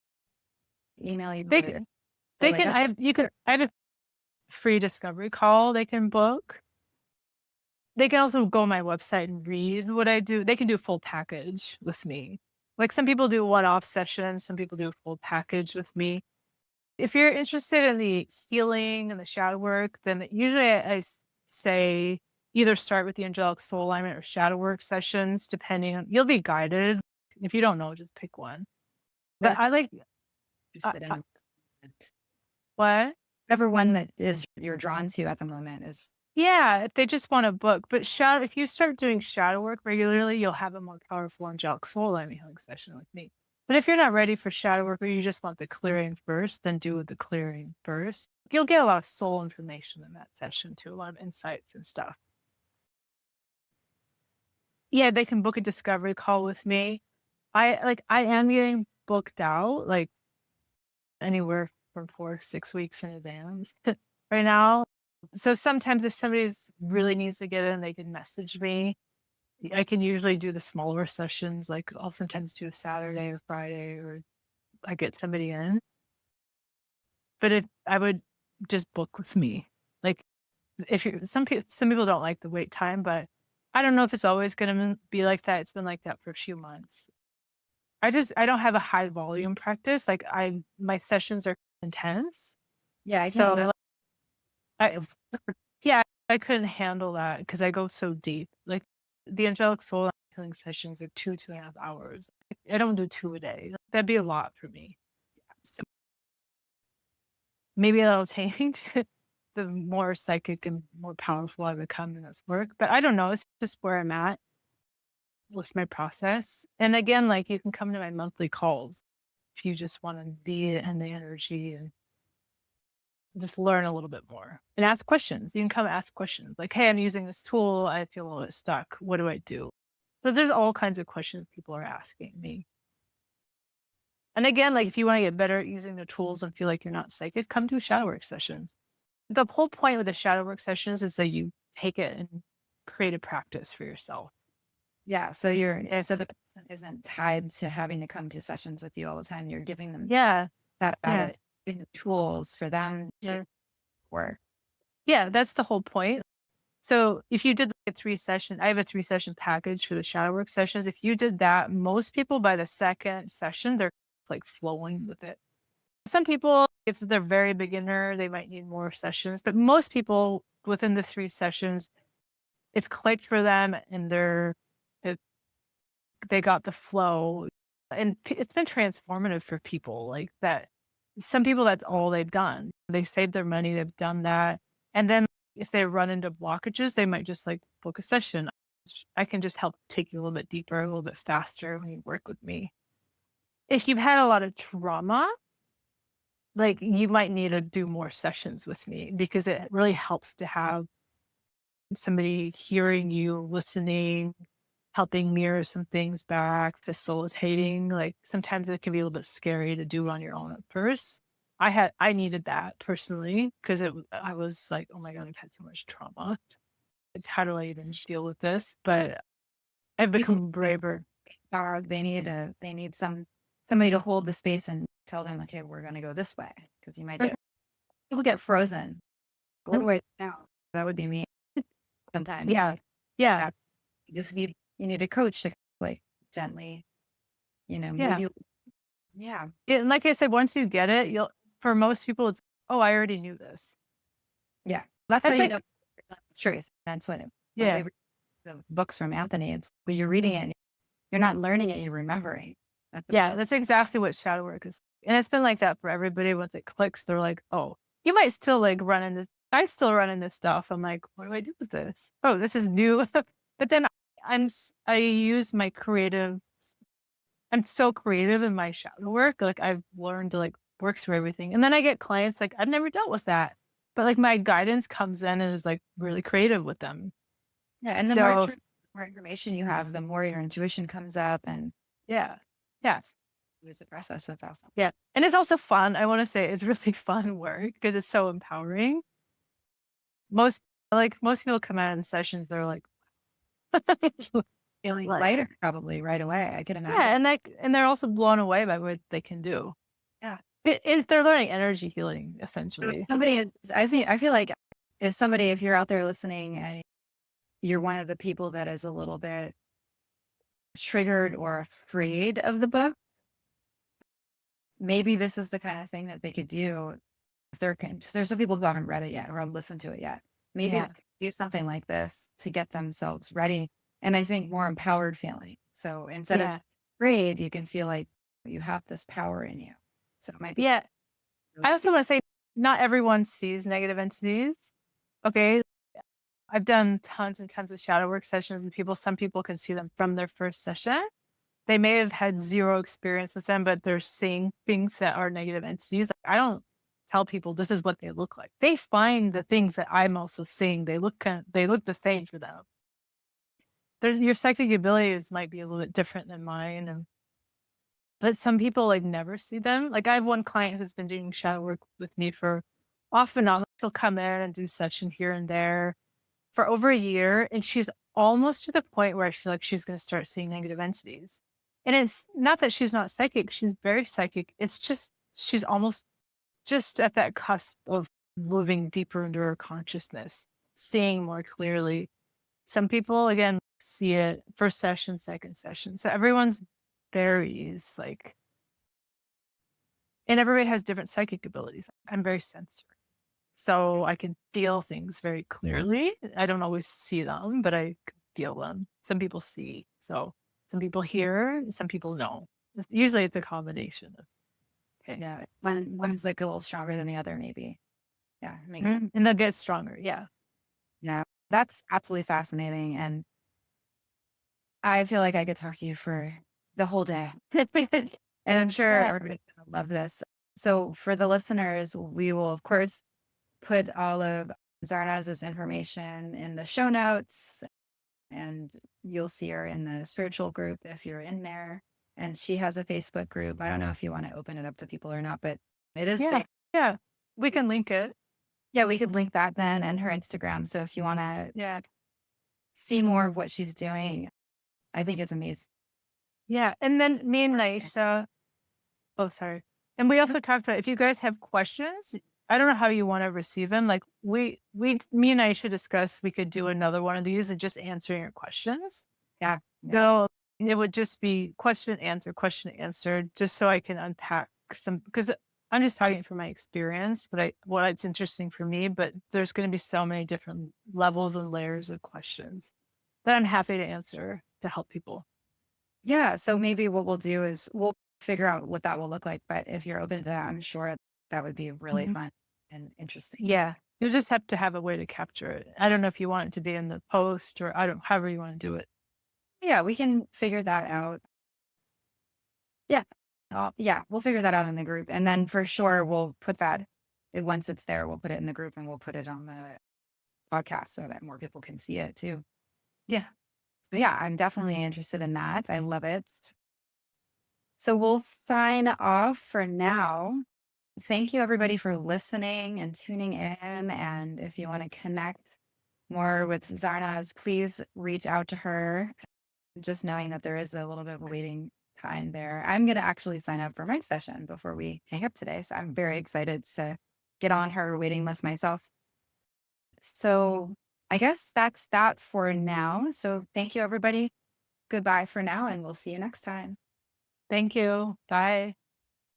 email you? I have a free discovery call they can book. They can also go on my website and read what I do. They can do a full package with me. Like some people do one-off sessions, some people do a full package with me. If you're interested in the healing and the shadow work, then usually I say either start with the angelic soul alignment or shadow work sessions, depending on, you'll be guided. If you don't know, just pick one. But I like, what? Whatever one that is you're drawn to at the moment is. Yeah, if they just want a book. But if you start doing shadow work regularly, you'll have a more powerful angelic soul alignment healing session with me. But if you're not ready for shadow work or you just want the clearing first, then do the clearing first. You'll get a lot of soul information in that session too, a lot of insights and stuff. Yeah, they can book a discovery call with me. I am getting booked out like anywhere from 4 to 6 weeks in advance right now. So sometimes if somebody really needs to get in, they can message me. I can usually do the smaller sessions, like I'll sometimes do a Saturday or Friday or I get somebody in. But if I would just book with me, like if you some people don't like the wait time, but I don't know if it's always going to be like that. It's been like that for a few months. I don't have a high volume practice. Like my sessions are intense. Yeah, I can't So I imagine. yeah, I couldn't handle that because I go so deep. Like the angelic soul healing sessions are 2.5 hours. I don't do 2 a day. That'd be a lot for me. So maybe that'll change the more psychic and more powerful I become in this work. But I don't know. It's just where I'm at with my process. And again, like you can come to my monthly calls if you just want to be in the energy and just learn a little bit more and ask questions. You can come ask questions like, hey, I'm using this tool. I feel a little bit stuck. What do I do? So there's all kinds of questions people are asking me. And again, like if you want to get better at using the tools and feel like you're not psychic, come do shadow work sessions. The whole point with the shadow work sessions is that you take it and create a practice for yourself. Yeah. So so the person isn't tied to having to come to sessions with you all the time. You're giving them Yeah. that Yeah. the tools for them Yeah. to work. Yeah. That's the whole point. So if you did like a 3-session, I have a 3-session package for the shadow work sessions. If you did that, most people by the second session, they're like flowing with it. Some people, if they're very beginner, they might need more sessions, but most people within the 3 sessions, it's clicked for them and they got the flow and it's been transformative for people like that. Some people, that's all they've done. They saved their money. They've done that. And then if they run into blockages, they might just like book a session. I can just help take you a little bit deeper, a little bit faster when you work with me. If you've had a lot of trauma, like you might need to do more sessions with me because it really helps to have somebody hearing you, listening, helping mirror some things back, facilitating. Like sometimes it can be a little bit scary to do on your own at first. I needed that personally because I was like, oh my God, I've had so much trauma. How do I even deal with this? But I've People become braver. they need somebody to hold the space and tell them, okay, we're going to go this way because you might get people get frozen. Go to it now. That would be me sometimes. Yeah. Yeah. That you need a coach to like gently, Yeah. move you. Yeah. And like I said, once you get it, for most people, it's, oh, I already knew this. Yeah. That's how That's you like, know the truth. That's when yeah. we read the books from Anthony. It's when you're reading it, you're not learning it, you're remembering. That's the Yeah, best. that's exactly what shadow work is. And it's been like that for everybody. Once it clicks, they're like, oh, you might still like run into, I still run into stuff. I'm like, what do I do with this? Oh, this is new. But then I use my creative, I'm so creative in my shadow work. Like I've learned to like work through everything. And then I get clients like, I've never dealt with that. But like my guidance comes in and is like really creative with them. Yeah. And the So more information you have, the more your intuition comes up and yeah. Yeah. it's a process of that. Yeah. And it's also fun. I want to say it's really fun work because it's so empowering. Most most people come out in sessions, they're like, Feeling like lighter probably right away. I can yeah, imagine. and and they're also blown away by what they can do. Yeah. They're learning energy healing essentially. I feel like if you're out there listening and you're one of the people that is a little bit triggered or afraid of the book, maybe this is the kind of thing that they could do if there's some people who haven't read it yet or haven't listened to it yet. Maybe they Yeah, could do something like this to get themselves ready. And I think more empowered feeling. So instead of yeah, afraid, you can feel like you have this power in you. So it might be yeah. I those also want to say, not everyone sees negative entities. Okay, I've done tons and tons of shadow work sessions, and some people can see them from their first session. They may have had zero experience with them, but they're seeing things that are negative entities. I don't tell people this is what they look like. They find the things that I'm also seeing. They look the same for them. Your psychic abilities might be a little bit different than mine, but some people like never see them. Like I have one client who's been doing shadow work with me for off and on. She'll come in and do session here and there for over a year, and she's almost to the point where I feel like she's going to start seeing negative entities. And it's not that she's not psychic. She's very psychic. It's just, she's almost just at that cusp of moving deeper into her consciousness, seeing more clearly. Some people, again, see it first session, second session. So everyone's varies, like, and everybody has different psychic abilities. I'm very sensory. So I can feel things very clearly. I don't always see them, but I can feel them. Some people see. So some people hear, and some people know. Usually it's a combination of, okay. Yeah. One is like a little stronger than the other, maybe. Yeah. And they'll get stronger. Yeah. Yeah. That's absolutely fascinating. And I feel like I could talk to you for the whole day. And I'm sure Yeah. everybody's going to love this. So for the listeners, we will, of course, put all of Zarnaz's information in the show notes, and you'll see her in the spiritual group if you're in there. And she has a Facebook group. I don't know if you want to open it up to people or not, but it is Yeah. there. Yeah. We can link it. Yeah, we could link that then and her Instagram. So if you want to see more of what she's doing, I think it's amazing. Yeah. And then me and Nyisha, oh, sorry. And we also talked about if you guys have questions, I don't know how you want to receive them. Like me and Nyisha discussed, we could do another one of these and just answering your questions. Yeah. So it would just be question, answer, just so I can unpack some, because I'm just talking from my experience, but what's interesting for me, but there's going to be so many different levels and layers of questions that I'm happy to answer to help people. Yeah. So maybe what we'll do is we'll figure out what that will look like. But if you're open to that, I'm sure that would be really fun and interesting. Yeah. You just have to have a way to capture it. I don't know if you want it to be in the post or however you want to do it. Yeah, we can figure that out. Yeah. Yeah, we'll figure that out in the group. And then for sure, we'll put that, once it's there, we'll put it in the group and we'll put it on the podcast so that more people can see it too. Yeah. So yeah, I'm definitely interested in that. I love it. So we'll sign off for now. Thank you, everybody, for listening and tuning in. And if you want to connect more with Zarnaz, please reach out to her. Just knowing that there is a little bit of a waiting time there. I'm going to actually sign up for my session before we hang up today. So I'm very excited to get on her waiting list myself. So I guess that's that for now. So thank you, everybody. Goodbye for now, and we'll see you next time. Thank you. Bye.